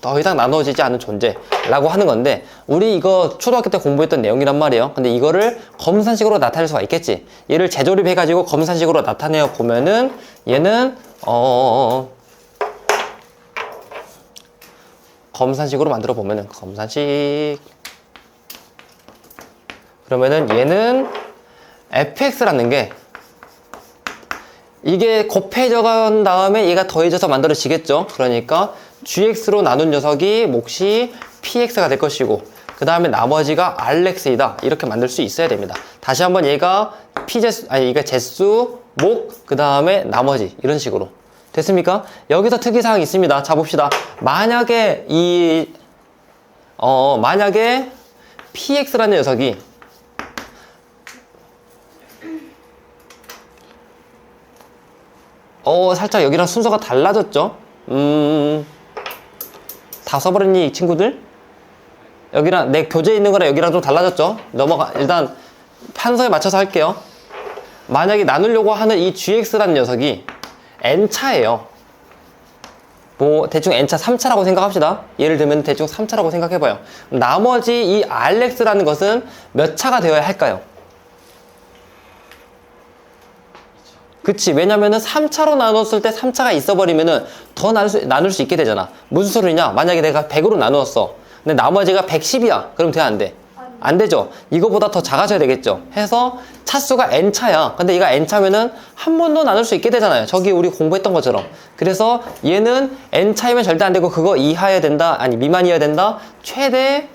더 이상 나누어지지 않은 존재라고 하는 건데 우리 이거 초등학교 때 공부했던 내용이란 말이에요. 근데 이거를 검산식으로 나타낼 수가 있겠지. 얘를 재조립해 가지고 검산식으로 나타내어 보면은 얘는 검산식으로 만들어 보면은 검산식 그러면은 얘는 fx라는 게 이게 곱해져 간 다음에 얘가 더해져서 만들어지겠죠. 그러니까 gx로 나눈 녀석이 몫이 px가 될 것이고 그 다음에 나머지가 rx이다. 이렇게 만들 수 있어야 됩니다. 다시 한번 얘가 p제수 아니 이게 제수 목 그 다음에 나머지 이런 식으로 됐습니까? 여기서 특이사항이 있습니다. 자 봅시다. 만약에 만약에 px라는 녀석이 살짝 여기랑 순서가 달라졌죠? 다 써버렸니 이 친구들? 여기랑 내 교재에 있는 거랑 여기랑 좀 달라졌죠? 일단 판서에 맞춰서 할게요. 만약에 나누려고 하는 이 gx라는 녀석이 n차예요. 뭐 대충 n차 3차라고 생각합시다. 예를 들면 대충 3차라고 생각해봐요. 나머지 이 rx라는 것은 몇 차가 되어야 할까요? 그치. 왜냐면은 3차로 나눴을 때 3차가 있어버리면은 더 나눌 수 있게 되잖아. 무슨 소리냐? 만약에 내가 100으로 나누었어. 근데 나머지가 110이야. 그럼 돼, 안 돼? 안 되죠. 이거보다 더 작아져야 되겠죠. 해서 차수가 n차야. 근데 얘가 n차면은 한 번 더 나눌 수 있게 되잖아요. 저기 우리 공부했던 것처럼. 그래서 얘는 n차이면 절대 안 되고 그거 이하여야 된다. 아니 미만이어야 된다. 최대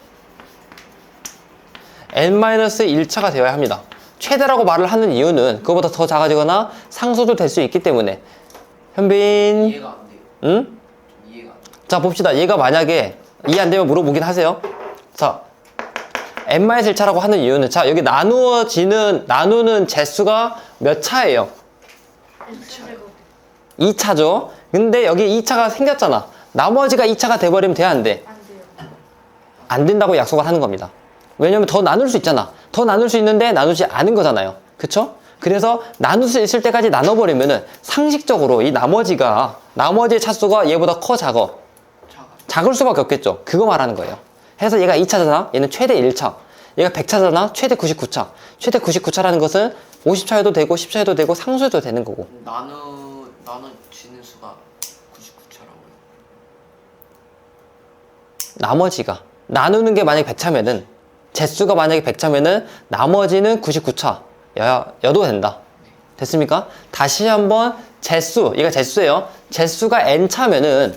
n-1차가 되어야 합니다. 최대라고 말을 하는 이유는 그거보다 더 작아지거나 상수도 될 수 있기 때문에. 현빈 이해가 안 돼요. 응? 좀 이해가 안 돼요. 자 봅시다. 얘가 만약에 이해 안 되면 물어보긴 하세요. 자 n-1차라고 하는 이유는 자 여기 나누는 제수가 몇 차예요? X제곱 2차죠. 근데 여기 2차가 생겼잖아. 나머지가 2차가 돼버리면 돼, 안 돼? 안 돼요. 안 된다고 약속을 하는 겁니다. 왜냐면 더 나눌 수 있잖아. 더 나눌 수 있는데 나누지 않은 거잖아요. 그쵸? 그래서 나눌 수 있을 때까지 나눠버리면은 상식적으로 이 나머지의 차수가 얘보다 커, 작어? 작을 수밖에 없겠죠. 그거 말하는 거예요. 해서 얘가 2차잖아. 얘는 최대 1차. 얘가 100차잖아. 최대 99차. 최대 99차라는 것은 50차여도 되고 10차여도 되고 상수여도 되는 거고. 나눠지는 수가 99차라고요. 나머지가 나누는 게 만약에 100차면은 제수가 만약에 100차면은 나머지는 99차여도 된다. 됐습니까? 다시 한번 제수, 얘가 제수예요. 제수가 n차면은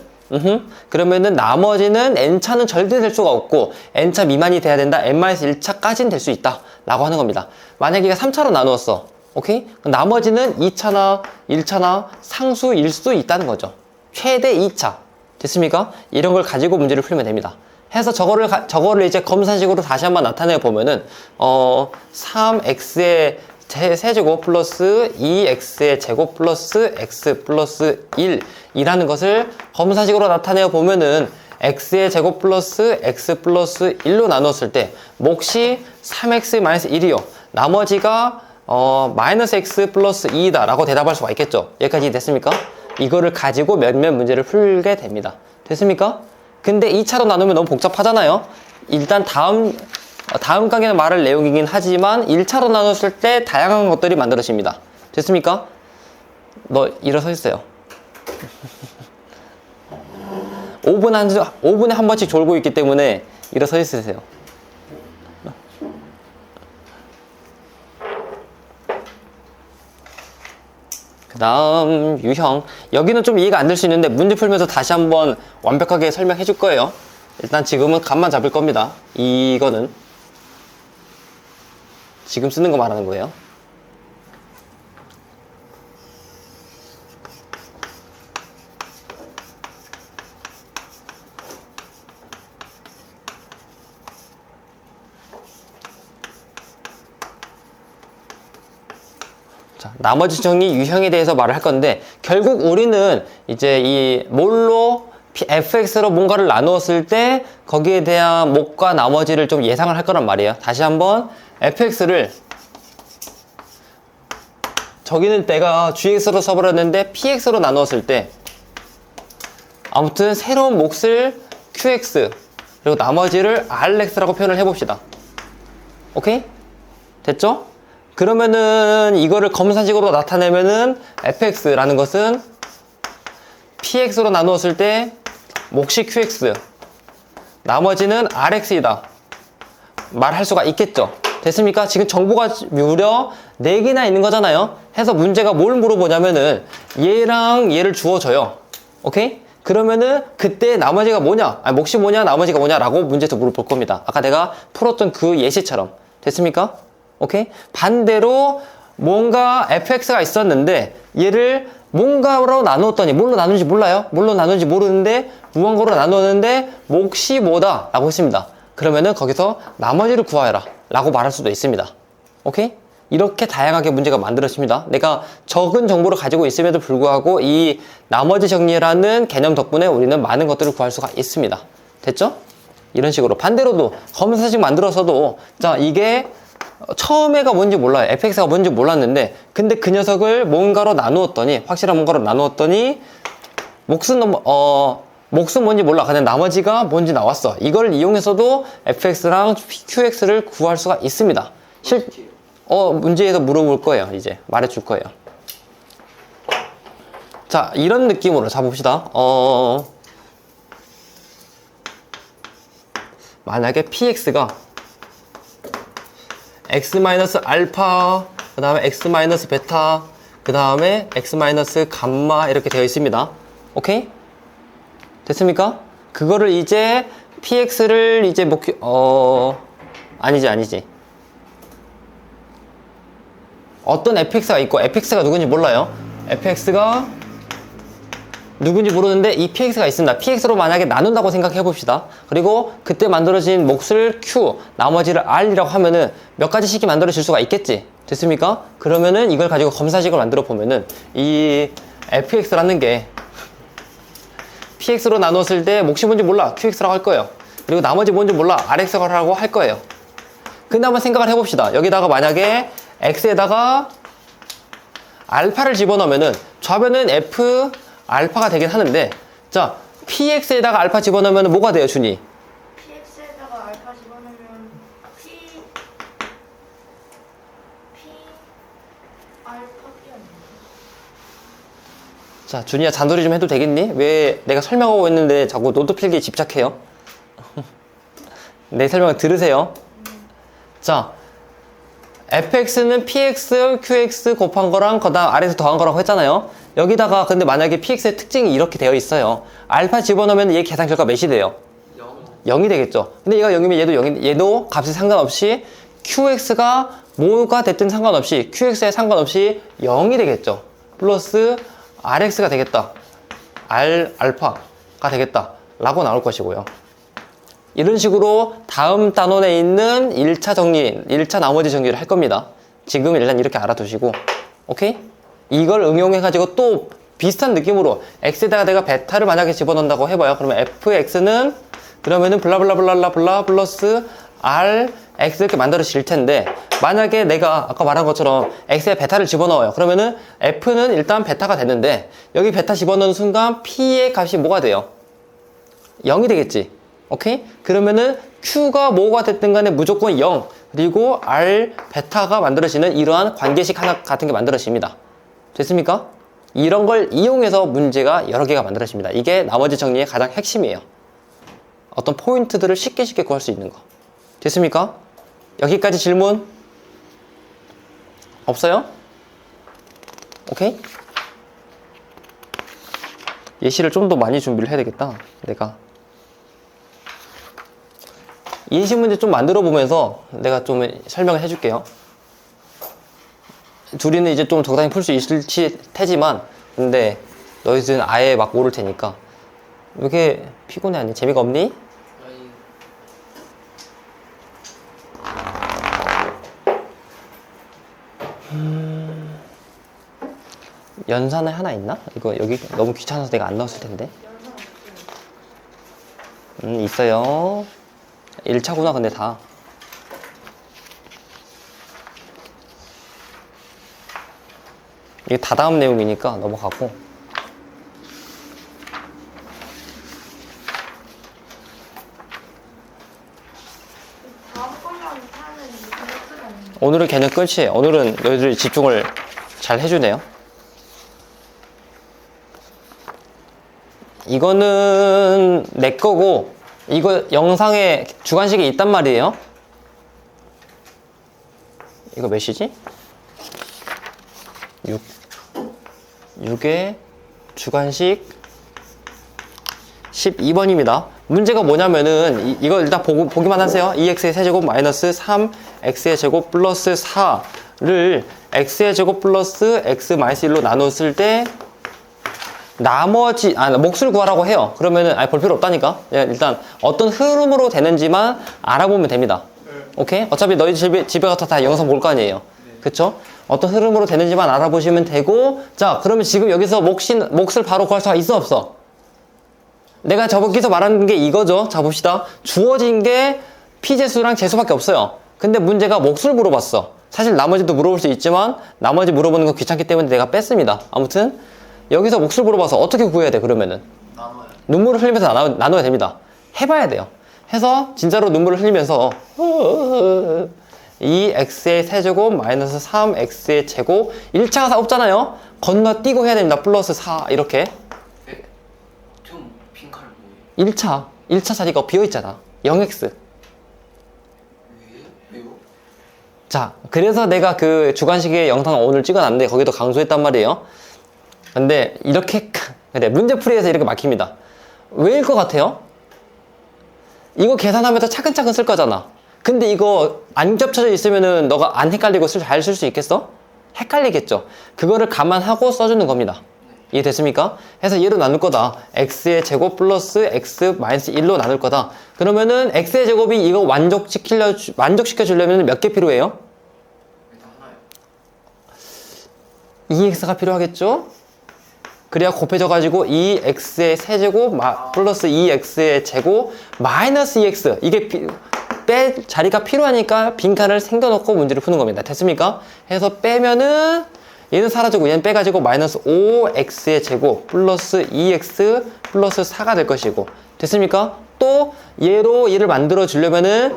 그러면은 나머지는 n차는 절대 될 수가 없고 n차 미만이 돼야 된다. n-1차까지는 될 수 있다 라고 하는 겁니다. 만약에 얘가 3차로 나누었어. 오케이? 그럼 나머지는 2차나 1차나 상수일 수도 있다는 거죠. 최대 2차. 됐습니까? 이런 걸 가지고 문제를 풀면 됩니다. 해서 저거를 이제 검산식으로 다시 한번 나타내 보면은 3x의 세제곱 플러스 2x의 제곱 플러스 x 플러스 1 이라는 것을 검산식으로 나타내 보면은 x의 제곱 플러스 x 플러스 1로 나눴을 때 몫이 3x 마이너스 1이요. 나머지가 마이너스 x 플러스 2이다 라고 대답할 수가 있겠죠. 여기까지 됐습니까? 이거를 가지고 몇몇 문제를 풀게 됩니다. 됐습니까? 근데 2차로 나누면 너무 복잡하잖아요. 일단 다음 강의는 말할 내용이긴 하지만 1차로 나눴을 때 다양한 것들이 만들어집니다. 됐습니까? 너 일어서 있어요. 5분에 한 번씩 졸고 있기 때문에 일어서 있으세요. 그 그 다음 유형. 여기는 좀 이해가 안 될 수 있는데 문제 풀면서 다시 한번 완벽하게 설명해 줄 거예요. 일단 지금은 감만 잡을 겁니다. 이거는 지금 쓰는 거 말하는 거예요. 자, 나머지 정리 유형에 대해서 말을 할 건데, 결국 우리는 이제 이 몰로 fx로 뭔가를 나누었을 때 거기에 대한 목과 나머지를 좀 예상을 할 거란 말이에요. 다시 한번 fx를 저기는 내가 gx로 써버렸는데 px로 나누었을 때 아무튼 새로운 몫을 qx 그리고 나머지를 rx라고 표현을 해봅시다. 오케이? 됐죠? 그러면은 이거를 검사식으로 나타내면은 fx라는 것은 px로 나누었을 때 몫이 qx 나머지는 rx이다 말할 수가 있겠죠. 됐습니까? 지금 정보가 무려 4개나 있는 거잖아요. 해서 문제가 뭘 물어보냐면은 얘랑 얘를 주어줘요. 오케이? 그러면은 그때 나머지가 뭐냐, 아니 몫이 뭐냐, 나머지가 뭐냐 라고 문제에서 물어볼 겁니다. 아까 내가 풀었던 그 예시처럼. 됐습니까? 오케이? 반대로 뭔가 fx가 있었는데 얘를 뭔가로 나누었더니, 뭘로 나누는지 몰라요? 뭘로 나누는지 모르는데 무언가로 나누었는데 몫이 뭐다 라고 했습니다. 그러면은 거기서 나머지를 구하여라 라고 말할 수도 있습니다. 오케이? 이렇게 다양하게 문제가 만들어집니다. 내가 적은 정보를 가지고 있음에도 불구하고 이 나머지 정리라는 개념 덕분에 우리는 많은 것들을 구할 수가 있습니다. 됐죠? 이런 식으로. 반대로도 검사식 만들어서도, 자, 이게 처음에가 뭔지 몰라요. fx가 뭔지 몰랐는데 근데 그 녀석을 뭔가로 나누었더니, 확실한 뭔가로 나누었더니 몫은 뭔지 몰라. 그냥 나머지가 뭔지 나왔어. 이걸 이용해서도 fx랑 qx를 구할 수가 있습니다. 문제에서 물어볼 거예요. 이제 말해줄 거예요. 자, 이런 느낌으로 잡읍시다. 만약에 px가 x-알파, 그 다음에 x-베타, 그 다음에 x-감마 이렇게 되어 있습니다. 오케이? 됐습니까? 그거를 이제 px를 이제 아니지. 어떤 fx가 있고 fx가 누군지 몰라요. fx가 누군지 모르는데 이 px가 있습니다. px로 만약에 나눈다고 생각해 봅시다. 그리고 그때 만들어진 몫을 q, 나머지를 r이라고 하면은 몇 가지 식이 만들어질 수가 있겠지. 됐습니까? 그러면은 이걸 가지고 검사식을 만들어 보면은 이 fx라는 게 px로 나눴을 때 몫이 뭔지 몰라. qx라고 할 거예요. 그리고 나머지 뭔지 몰라. rx라고 할 거예요. 근데 한번 생각을 해봅시다. 여기다가 만약에 x에다가 알파를 집어넣으면은 좌변은 f 알파가 되긴 하는데, 자, px에다가 알파 집어넣으면 뭐가 돼요, 준이? px에다가 알파 집어넣으면 p 알파 p 아니에요? 자, 준이야, 잔소리 좀 해도 되겠니? 왜 내가 설명하고 있는데 자꾸 노트 필기에 집착해요? 내 설명을 들으세요. 자, fx는 px, qx 곱한 거랑 그다음 아래에서 더한 거라고 했잖아요. 여기다가 근데 만약에 px의 특징이 이렇게 되어 있어요. 알파 집어넣으면 얘 계산 결과 몇이 돼요? 0이 되겠죠. 근데 얘가 0이면 얘도 0이, 얘도 값에 상관없이 qx가 뭐가 됐든 상관없이 qx에 상관없이 0이 되겠죠. 플러스 rx가 되겠다. 알파가 되겠다. 라고 나올 것이고요. 이런 식으로 다음 단원에 있는 1차 정리, 1차 나머지 정리를 할 겁니다. 지금 일단 이렇게 알아두시고, 오케이? 이걸 응용해가지고 또 비슷한 느낌으로 x에다가 내가 베타를 만약에 집어넣는다고 해봐요. 그러면 fx는 그러면은 블라블라블라블라 플러스 rx 이렇게 만들어질 텐데, 만약에 내가 아까 말한 것처럼 x에 베타를 집어넣어요. 그러면은 f는 일단 베타가 되는데 여기 베타 집어넣는 순간 p의 값이 뭐가 돼요? 0이 되겠지. 오케이? 그러면은 q가 뭐가 됐든 간에 무조건 0, 그리고 r 베타가 만들어지는 이러한 관계식 하나 같은 게 만들어집니다. 됐습니까? 이런 걸 이용해서 문제가 여러 개가 만들어집니다. 이게 나머지 정리의 가장 핵심이에요. 어떤 포인트들을 쉽게 구할 수 있는 거. 됐습니까? 여기까지 질문 없어요? 오케이? 예시를 좀 더 많이 준비를 해야 되겠다. 내가 예시 문제 좀 만들어 보면서 내가 좀 설명을 해줄게요. 둘이는 이제 좀 적당히 풀 수 있을 테지만, 근데 너희들은 아예 막 모를 테니까. 왜 이렇게 피곤해? 아니 재미가 없니? 아니 연산에 하나 있나? 이거 여기 너무 귀찮아서 내가 안 넣었을 텐데. 있어요. 1차구나 근데 다. 이게 다 다음 내용이니까 넘어가고. 다음 거만 하는 이유가 없는 오늘은 개념 끝이에요. 오늘은 너희들이 집중을 잘 해주네요. 이거는 내 거고, 이거 영상에 주관식이 있단 말이에요. 이거 몇 시지? 6에 주관식 12번입니다. 문제가 뭐냐면은 이거 일단 보기만 하세요. 2x의 세제곱 마이너스 3x의 제곱 플러스 4를 x의 제곱 플러스 x 마이너스 1로 나눴을 때 나머지 몫을 구하라고 해요. 그러면은 볼 필요 없다니까. 일단 어떤 흐름으로 되는지만 알아보면 됩니다. 오케이? 어차피 너희 집에 가서 다 영상 볼 거 아니에요. 그쵸? 어떤 흐름으로 되는지만 알아보시면 되고, 자, 그러면 지금 여기서 몫을 바로 구할 수가 있어, 없어? 내가 저번기서 말하는 게 이거죠. 자, 봅시다. 주어진 게 피재수랑 재수밖에 없어요. 근데 문제가 몫을 물어봤어. 사실 나머지도 물어볼 수 있지만, 나머지 물어보는 거 귀찮기 때문에 내가 뺐습니다. 아무튼, 여기서 몫을 물어봐서 어떻게 구해야 돼, 그러면은? 나눠요. 눈물을 흘리면서 나눠야 됩니다. 해봐야 돼요. 해서 진짜로 눈물을 흘리면서 2x의 세제곱 마이너스 3x의 제곱 1차가 없잖아요. 건너뛰고 해야 됩니다. 플러스 4 이렇게. 네? 좀 빈칸은 뭐예요? 1차 자리가 비어있잖아. 0x. 왜요? 자, 그래서 내가 그 주관식의 영상을 오늘 찍어놨는데 거기도 강조했단 말이에요. 근데 이렇게 근데 문제풀이에서 이렇게 막힙니다. 왜일 것 같아요? 이거 계산하면서 차근차근 쓸 거잖아. 근데 이거 안 겹쳐져 있으면은 너가 안 헷갈리고 잘 쓸 수 있겠어? 헷갈리겠죠. 그거를 감안하고 써주는 겁니다. 이해됐습니까? 해서 얘로 나눌 거다. x의 제곱 플러스 x 마이너스 1로 나눌 거다. 그러면은 x의 제곱이 이거 만족시켜 주려면 몇 개 필요해요? 일단 하나요. 2x가 필요하겠죠? 그래야 곱해져가지고 2x의 세제곱 플러스 2x의 제곱 마이너스 2x. 이게 뺄 자리가 필요하니까 빈칸을 생겨놓고 문제를 푸는 겁니다. 됐습니까? 해서 빼면은 얘는 사라지고 얘는 빼가지고 마이너스 5x의 제곱 플러스 2x 플러스 4가 될 것이고. 됐습니까? 또 얘를 만들어 주려면은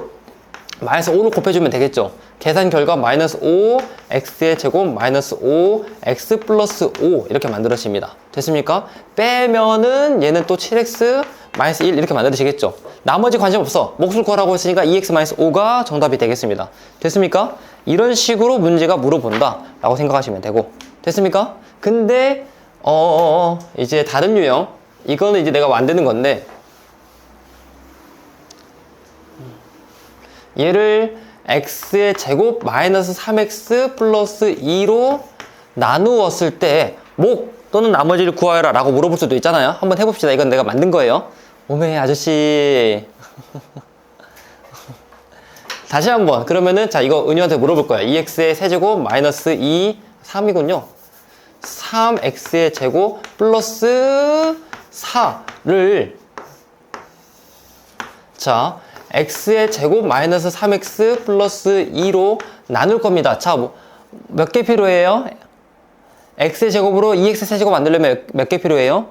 마이너스 5를 곱해주면 되겠죠. 계산 결과 마이너스 5 x의 제곱 마이너스 5 x 플러스 5 이렇게 만들어집니다. 됐습니까? 빼면은 얘는 또 7x 마이너스 1 이렇게 만들어지겠죠. 나머지 관심 없어. 몫을 구하라고 했으니까 2x 마이너스 5가 정답이 되겠습니다. 됐습니까? 이런 식으로 문제가 물어본다 라고 생각하시면 되고. 됐습니까? 근데 이제 다른 유형, 이거는 이제 내가 만드는 건데 얘를 x의 제곱 마이너스 3x 플러스 2로 나누었을 때 목 또는 나머지를 구하여라 라고 물어볼 수도 있잖아요. 한번 해봅시다. 이건 내가 만든 거예요. 오메 아저씨 다시 한번. 그러면은 자 이거 은유한테 물어볼 거야. 2x의 세제곱 마이너스 2 3이군요 3x의 제곱 플러스 4를 자 x의 제곱 마이너스 3x 플러스 2로 나눌 겁니다. 자, 몇 개 필요해요? x의 제곱으로 2x 세제곱 만들려면 몇 개 필요해요?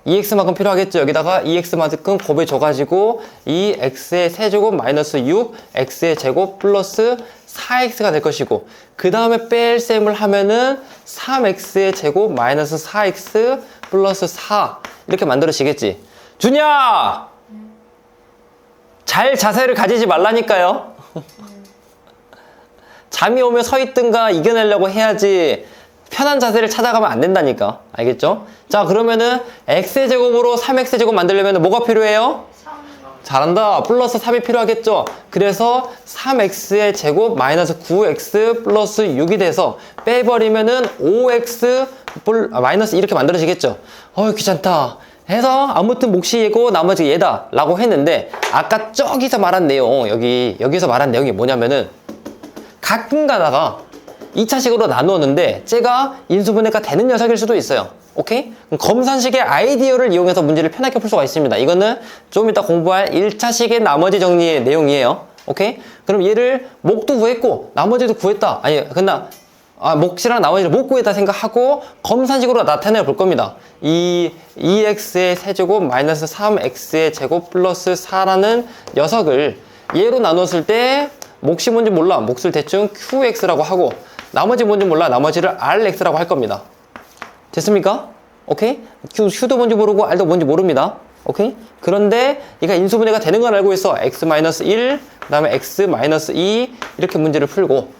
2x만큼 필요하겠죠. 여기다가 2x만큼 곱해줘가지고 2x의 세제곱 마이너스 6 x의 제곱 플러스 4x가 될 것이고 그 다음에 뺄셈을 하면은 3x의 제곱 마이너스 4x 플러스 4 이렇게 만들어지겠지. 준이야! 잘 자세를 가지지 말라니까요. 잠이 오면 서 있든가 이겨내려고 해야지 편한 자세를 찾아가면 안 된다니까. 알겠죠? 자, 그러면은 x의 제곱으로 3x의 제곱 만들려면 뭐가 필요해요? 3. 잘한다. 플러스 3이 필요하겠죠? 그래서 3x의 제곱 마이너스 9x 플러스 6이 돼서 빼버리면은 5x 마이너스 이렇게 만들어지겠죠? 귀찮다. 해서 아무튼 몫이 얘고 나머지 얘다 라고 했는데 아까 저기서 말한 내용 여기서 말한 내용이 뭐냐면은 가끔 가다가 2차식으로 나누었는데 쟤가 인수분해가 되는 녀석일 수도 있어요. 오케이? 그럼 검산식의 아이디어를 이용해서 문제를 편하게 풀 수가 있습니다. 이거는 좀 이따 공부할 1차식의 나머지 정리의 내용이에요. 오케이? 그럼 얘를 목도 구했고 나머지도 구했다. 아니 근데 몫이랑 나머지를 못 구했다 생각하고 검산식으로 나타내 볼 겁니다. 2x의 세제곱 마이너스 3x의 제곱 플러스 4라는 녀석을 얘로 나눴을 때 몫이 뭔지 몰라. 몫을 대충 qx라고 하고 나머지 뭔지 몰라. 나머지를 rx라고 할 겁니다. 됐습니까? 오케이? q도 뭔지 모르고 r도 뭔지 모릅니다. 오케이? 그런데 얘가 인수분해가 되는 걸 알고 있어. x-1, 그 다음에 x-2 이렇게 문제를 풀고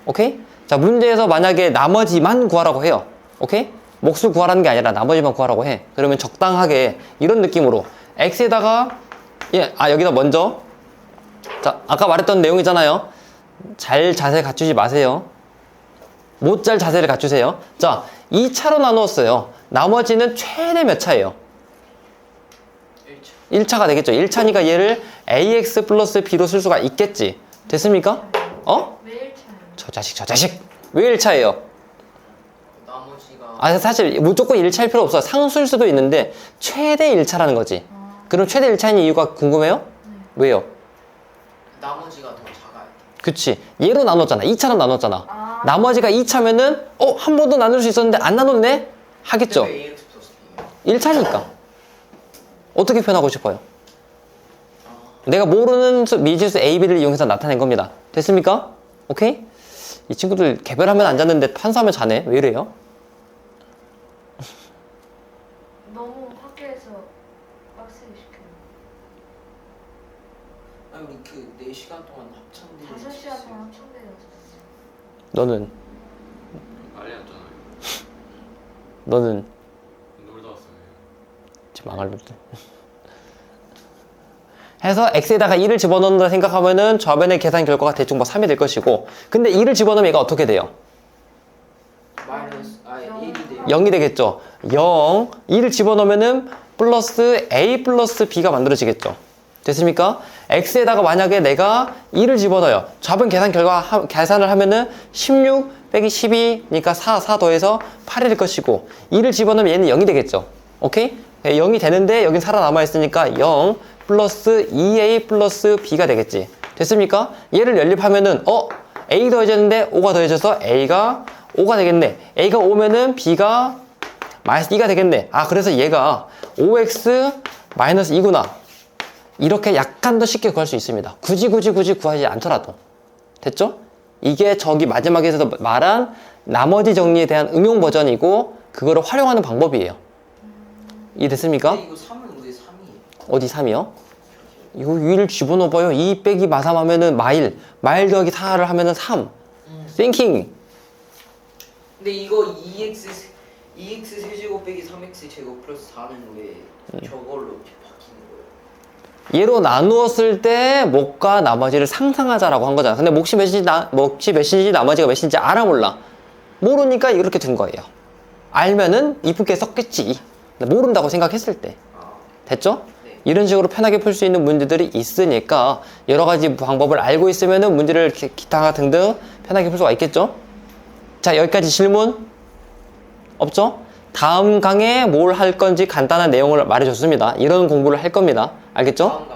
오케이? 자, 문제에서 만약에 나머지만 구하라고 해요. 오케이? 몫을 구하라는 게 아니라 나머지만 구하라고 해. 그러면 적당하게 이런 느낌으로 x에다가 여기다 먼저 자, 아까 말했던 내용이잖아요. 잘 자세 갖추지 마세요. 못 잘 자세를 갖추세요. 자, 2차로 나누었어요. 나머지는 최대 몇 차예요? 1차가 되겠죠. 1차니까 얘를 ax 플러스 b로 쓸 수가 있겠지. 됐습니까? 매일 차요. 저 자식. 왜 1차예요? 나머지가 사실 무조건 1차일 필요 없어. 상수일 수도 있는데 최대 1차라는 거지. 그럼 최대 1차인 이유가 궁금해요? 왜요? 나머지가 더 작아요. 그치. 얘로 나눴잖아. 2차로 나눴잖아. 나머지가 2차면은 한 번 더 나눌 수 있었는데 안 나눴네? 하겠죠. 근데 왜 ax 플러스 b예요? 1차니까. 어떻게 표현하고 싶어요? 내가 모르는 미지수 A, B를 이용해서 나타낸 겁니다. 됐습니까? 오케이? 이 친구들 개별하면 안 잤는데 판수하면 자네. 왜 이래요? 너무 학교에서 빡세게 시켜요. 아니 우리 그 4시간 동안 합창대 5시간 동안 합창대였어요. 너는 난리 났잖아요. 너는 놀다 왔어요. 지금 망할 놈들. 해서 x에다가 2를 집어넣는다 생각하면은 좌변의 계산 결과가 대충 3이 될 것이고 근데 2를 집어넣으면 얘가 어떻게 돼요? 마이너스 1이 돼요. 0이 되겠죠. 0, 2를 집어넣으면은 플러스 a 플러스 b가 만들어지겠죠. 됐습니까? x에다가 만약에 내가 2를 집어넣어요. 좌변 계산 결과 계산을 하면은 16 빼기 12니까 4 더해서 8이 될 것이고 2를 집어넣으면 얘는 0이 되겠죠. 오케이? 0이 되는데 여긴 살아남아 있으니까 0 플러스 2a 플러스 b가 되겠지. 됐습니까? 얘를 연립하면은 a 더해졌는데 5가 더해져서 a가 5가 되겠네. a가 5면은 b가 마이너스 2가 되겠네. 그래서 얘가 5x 마이너스 2구나. 이렇게 약간 더 쉽게 구할 수 있습니다. 굳이 구하지 않더라도. 됐죠? 이게 저기 마지막에서 말한 나머지 정리에 대한 응용 버전이고 그거를 활용하는 방법이에요. 이해됐습니까? 근데 이거 3은 왜 3이에요? 어디 3이요? 이거 2를 집어넣어봐요. 2 빼기 마3 하면은 마일 더하기 4를 하면은 3 thinking. 근데 이거 2x 세제곱 빼기 3x 제곱 플러스 4는 왜 저걸로 바뀌는 거예요? 얘로 나누었을 때 몫과 나머지를 상상하자라고 한 거잖아. 근데 몫이 몇인지 나머지가 몇인지 알아 몰라. 모르니까 이렇게 된 거예요. 알면은 이쁘게 썼겠지. 모른다고 생각했을 때. 됐죠? 네. 이런 식으로 편하게 풀 수 있는 문제들이 있으니까 여러 가지 방법을 알고 있으면은 문제를 기타 등등 편하게 풀 수가 있겠죠? 자, 여기까지 질문 없죠? 다음 강에 뭘 할 건지 간단한 내용을 말해줬습니다. 이런 공부를 할 겁니다. 알겠죠?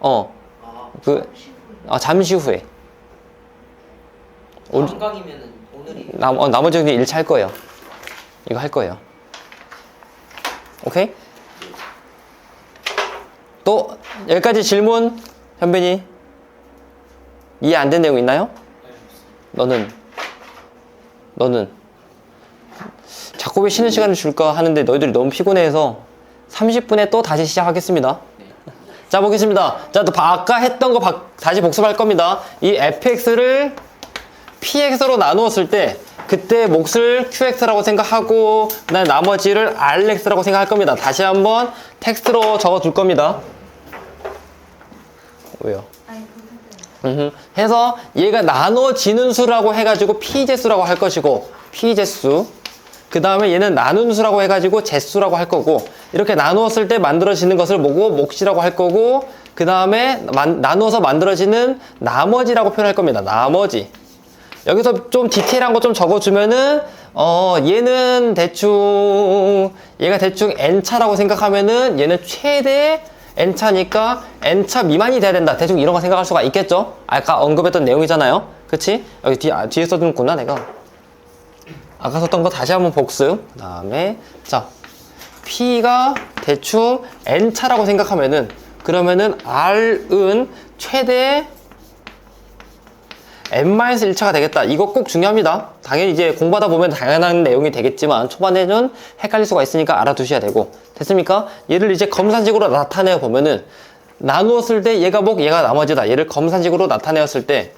다음 강. 잠시 후에. 다음 강이면은 오늘이. 나머지 1차 할 거예요. 이거 할 거예요. 오케이? 또 여기까지 질문 현빈이 이해 안 된 내용 있나요? 너는 자꾸 왜 쉬는 시간을 줄까 하는데 너희들이 너무 피곤해서 30분에 또 다시 시작하겠습니다. 자, 보겠습니다. 자, 또 아까 했던 거 다시 복습할 겁니다. 이 fx를 px로 나누었을 때 그때 몫을 qx라고 생각하고 그다음에 나머지를 rx라고 생각할 겁니다. 다시 한번 텍스트로 적어 둘 겁니다. 왜요? 아니 그거 해서 얘가 나눠지는 수라고 해가지고 p제수라고 할 것이고 p제수 그 다음에 얘는 나누는 수라고 해가지고 제수라고 할 거고 이렇게 나누었을 때 만들어지는 것을 뭐고 몫이라고 할 거고 그 다음에 나누어서 만들어지는 나머지라고 표현할 겁니다. 나머지 여기서 좀 디테일한 거 좀 적어주면은 얘는 대충 얘가 대충 n차라고 생각하면은 얘는 최대 n차니까 n차 미만이 돼야 된다. 대충 이런 거 생각할 수가 있겠죠? 아까 언급했던 내용이잖아요. 그치? 여기 뒤에 써둔구나 내가. 아까 썼던 거 다시 한번 복습. 그 다음에 자 P가 대충 n차라고 생각하면은 그러면은 R은 최대 n-1차가 되겠다. 이거 꼭 중요합니다. 당연히 이제 공부하다 보면 당연한 내용이 되겠지만 초반에는 헷갈릴 수가 있으니까 알아두셔야 되고 됐습니까? 얘를 이제 검산식으로 나타내어 보면은 나누었을 때 얘가 목 얘가 나머지다. 얘를 검산식으로 나타내었을 때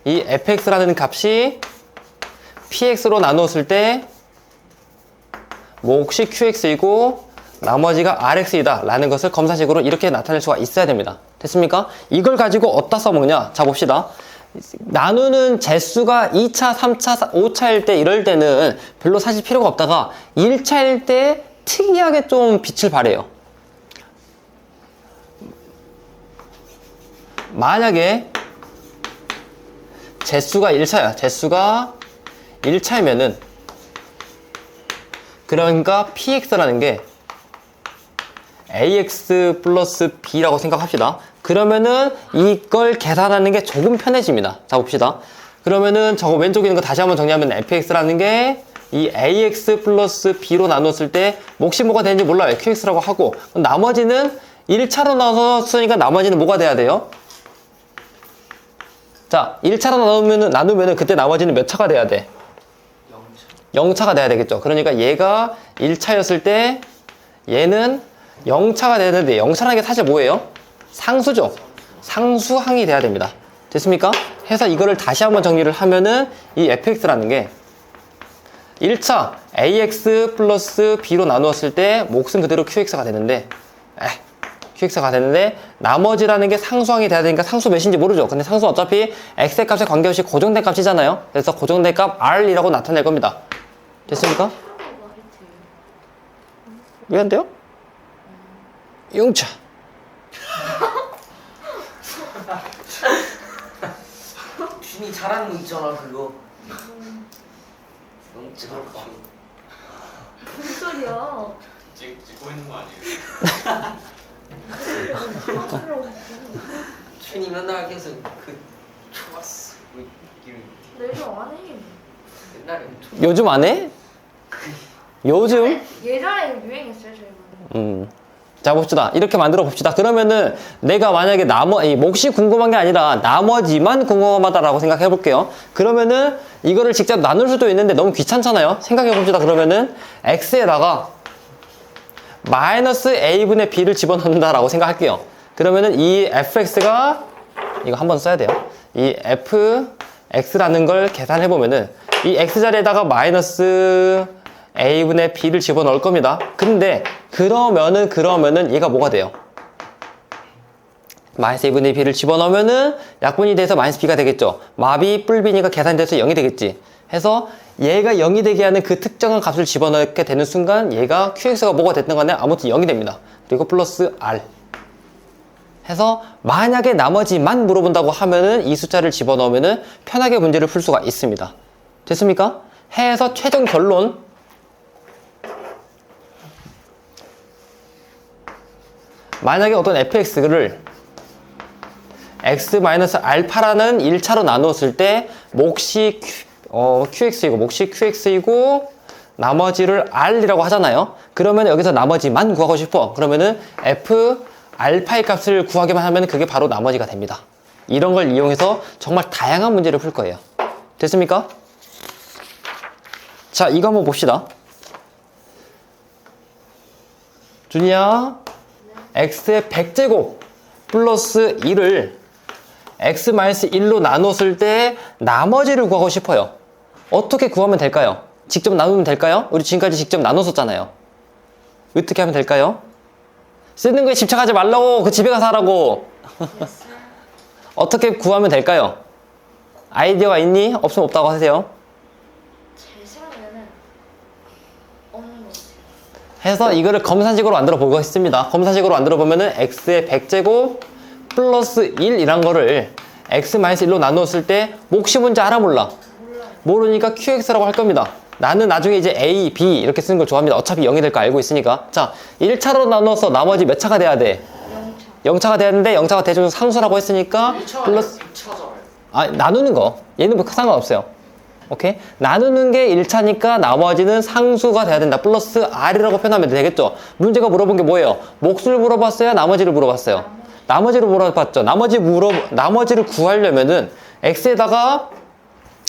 이 fx라는 값이 px로 나누었을 때 몫이 qx이고 나머지가 rx이다 라는 것을 검사식으로 이렇게 나타낼 수가 있어야 됩니다. 됐습니까? 이걸 가지고 어디다 써먹냐? 자 봅시다. 나누는 제수가 2차, 3차, 5차일 때 이럴 때는 별로 사실 필요가 없다가 1차일 때 특이하게 좀 빛을 발해요. 만약에 제수가 1차야. 제수가 1차이면은 그러니까 px라는 게 ax 플러스 b라고 생각합시다. 그러면은 이걸 계산하는 게 조금 편해집니다. 자 봅시다. 그러면은 저거 왼쪽에 있는 거 다시 한번 정리하면 fx라는 게 이 ax 플러스 b로 나눴을 때 몫이 뭐가 되는지 몰라요. qx라고 하고 나머지는 1차로 나눴으니까 나머지는 뭐가 돼야 돼요? 자 1차로 나누면은 그때 나머지는 몇 차가 돼야 돼? 0차가 돼야 되겠죠. 그러니까 얘가 1차였을 때 얘는 0차가 돼야 되는데 0차라는 게 사실 뭐예요? 상수죠. 상수항이 돼야 됩니다. 됐습니까? 해서 이거를 다시 한번 정리를 하면은 이 fx라는 게 1차 ax 플러스 b로 나누었을 때 몫은 그대로 qx가 되는데 qx가 되는데 나머지라는 게 상수항이 돼야 되니까 상수 몇인지 모르죠. 근데 상수는 어차피 x의 값에 관계없이 고정된 값이잖아요. 그래서 고정된 값 r이라고 나타낼 겁니다. 됐습니까? 왜 안 돼요? 용차. 준이 잘하는 거 있잖아 그거. 무슨 소리야? 찍고 있는 거 아니에요? 준이 맨날 계속 그 좋았어. 내가 안 해. 옛날에 요즘 안 해? 요즘? 예전에 유행했어요 저희가. 자 봅시다. 이렇게 만들어 봅시다. 그러면은 내가 만약에 이 몫이 궁금한 게 아니라 나머지만 궁금하다라고 생각해 볼게요. 그러면은 이거를 직접 나눌 수도 있는데 너무 귀찮잖아요. 생각해 봅시다. 그러면은 x에다가 마이너스 a분의 b를 집어넣는다라고 생각할게요. 그러면은 이 fx가 이거 한번 써야 돼요. 이 fx라는 걸 계산해 보면은 이 x 자리에다가 마이너스 a분의 b를 집어넣을 겁니다. 근데 그러면은 얘가 뭐가 돼요? 마이너스 a분의 b를 집어넣으면은 약분이 돼서 마이너스 b가 되겠죠. 마비 뿔비니까 계산이 돼서 0이 되겠지. 해서 얘가 0이 되게 하는 그 특정한 값을 집어넣게 되는 순간 얘가 qx가 뭐가 됐든 간에 아무튼 0이 됩니다. 그리고 플러스 r 해서 만약에 나머지만 물어본다고 하면은 이 숫자를 집어넣으면은 편하게 문제를 풀 수가 있습니다. 됐습니까? 해서 최종 결론 만약에 어떤 fx를 x-알파라는 1차로 나누었을 때 몫이 qx이고 나머지를 r이라고 하잖아요. 그러면 여기서 나머지만 구하고 싶어. 그러면은 f 알파의 값을 구하기만 하면 그게 바로 나머지가 됩니다. 이런 걸 이용해서 정말 다양한 문제를 풀 거예요. 됐습니까? 자, 이거 한번 봅시다. 준이야, x의 100제곱 플러스 1을 x-1로 나눴을 때 나머지를 구하고 싶어요. 어떻게 구하면 될까요? 직접 나누면 될까요? 우리 지금까지 직접 나눴었잖아요. 어떻게 하면 될까요? 쓰는 거에 집착하지 말라고. 그 집에 가서 하라고. 어떻게 구하면 될까요? 아이디어가 있니? 없으면 없다고 하세요. 제 생각에는 없는 것 같아요. 해서 이거를 검산식으로 만들어 보겠습니다. 검산식으로 만들어 보면은 x의 100제곱 플러스 1이란 거를 x-1로 나누었을 때 몫이 뭔지 알아 몰라? 모르니까 qx라고 할 겁니다. 나는 나중에 이제 a, b 이렇게 쓰는 걸 좋아합니다. 어차피 0이 될 거 알고 있으니까. 자, 1차로 나눠서 나머지 몇 차가 돼야 돼? 0차가 돼야 되는데 0차가 대중 상수라고 했으니까 1차 플러스 2차잖아요. 아, 나누는 거. 얘는 뭐 상관없어요. 오케이? 나누는 게 1차니까 나머지는 상수가 돼야 된다. 플러스 R이라고 표현하면 되겠죠? 문제가 물어본 게 뭐예요? 몫을 물어봤어요? 나머지를 물어봤어요? 나머지를 물어봤죠. 나머지를 구하려면은 X에다가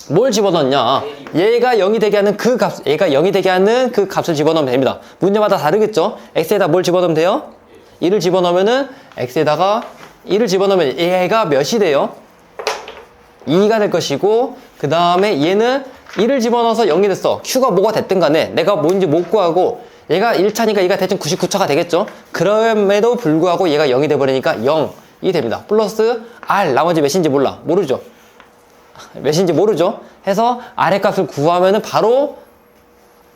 뭘 집어넣냐? 얘가 0이 되게 하는 그 값, 얘가 0이 되게 하는 그 값을 집어넣으면 됩니다. 문제마다 다르겠죠? X에다 뭘 집어넣으면 돼요? 1을 집어넣으면은 X에다가 1을 집어넣으면 얘가 몇이 돼요? 2가 될 것이고, 그 다음에 얘는 1을 집어넣어서 0이 됐어. Q가 뭐가 됐든 간에 내가 뭔지 못 구하고 얘가 1차니까 얘가 대충 99차가 되겠죠? 그럼에도 불구하고 얘가 0이 돼버리니까 0이 됩니다. 플러스 R, 나머지 몇인지 몰라. 모르죠? 몇인지 모르죠? 해서 R의 값을 구하면은 바로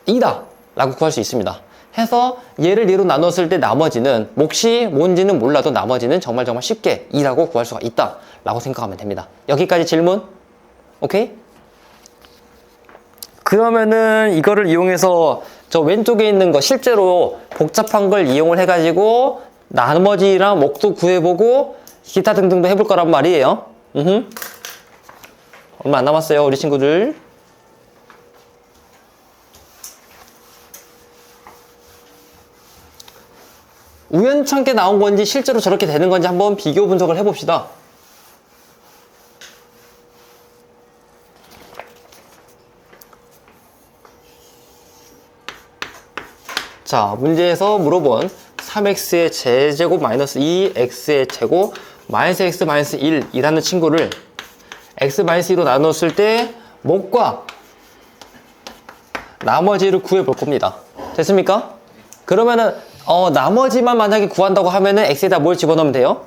2다 라고 구할 수 있습니다. 해서 얘를 2로 나눴을 때 나머지는 몫이 뭔지는 몰라도 나머지는 정말 쉽게 2라고 구할 수가 있다 라고 생각하면 됩니다. 여기까지 질문? 오케이? 그러면은 이거를 이용해서 저 왼쪽에 있는 거 실제로 복잡한 걸 이용을 해가지고 나머지랑 몫도 구해보고 기타 등등도 해볼 거란 말이에요. 얼마 안 남았어요, 우리 친구들. 우연찮게 나온 건지 실제로 저렇게 되는 건지 한번 비교 분석을 해봅시다. 자, 문제에서 물어본 3x의 제제곱 마이너스 2x의 제곱 마이너스 x 마이너스 1이라는 친구를 x-2로 나눴을 때 몫과 나머지를 구해 볼 겁니다. 됐습니까? 그러면은 나머지만 만약에 구한다고 하면은 x에다 뭘 집어넣으면 돼요?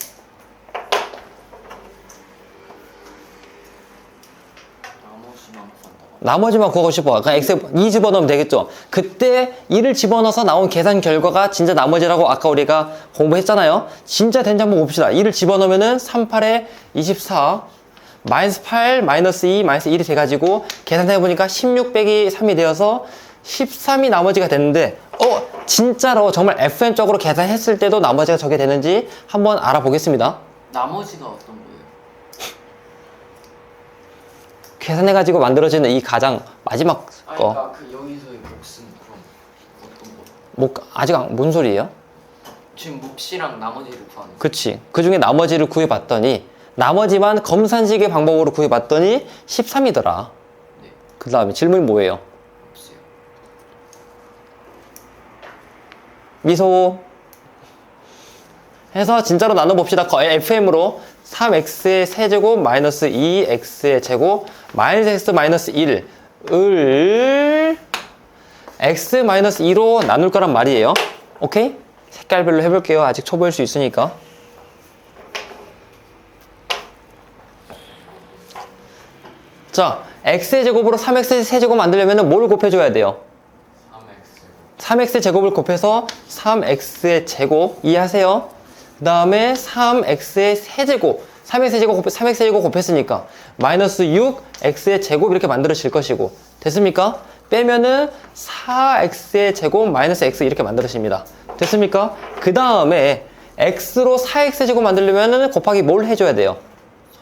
나머지만 구하고 싶어. 그냥 x에 2 집어넣으면 되겠죠. 그때 2를 집어넣어서 나온 계산 결과가 진짜 나머지라고 아까 우리가 공부했잖아요. 진짜 된지 한번 봅시다. 2를 집어넣으면은 3, 8에 24 마이너스 8, 마이너스 2, 마이너스 1이 돼가지고 계산해보니까 16 빼기 3이 되어서 13이 나머지가 됐는데 진짜로 정말 FN적으로 계산했을 때도 나머지가 저게 되는지 한번 알아보겠습니다. 나머지가 어떤 거예요? 계산해가지고 만들어지는 이 가장 마지막 아니, 거. 그러니까 그 여기서의 몫은 그럼 어떤 거? 아직 뭔 소리예요? 지금 몫이랑 나머지를 구하는 거. 그치. 그 중에 나머지를 구해봤더니 나머지만 검산식의 방법으로 구해봤더니 13이더라. 네. 그 다음에 질문이 뭐예요? 없어요. 미소. 해서 진짜로 나눠봅시다. FM으로 3x의 세제곱 마이너스 2x의 제곱 마이너스 x 마이너스 1을 x 마이너스 2로 나눌 거란 말이에요. 오케이? 색깔별로 해볼게요. 아직 초보일 수 있으니까. 자, x의 제곱으로 3x의 세제곱 만들려면 뭘 곱해줘야 돼요? 3x 제곱을 곱해서 3x의 제곱 이해하세요? 그 다음에 3x의 세제곱 3x의 제곱 곱했으니까 마이너스 6x의 제곱 이렇게 만들어질 것이고 됐습니까? 빼면은 4x의 제곱 마이너스 x 이렇게 만들어집니다. 됐습니까? 그 다음에 x로 4x의 제곱 만들려면 곱하기 뭘 해줘야 돼요?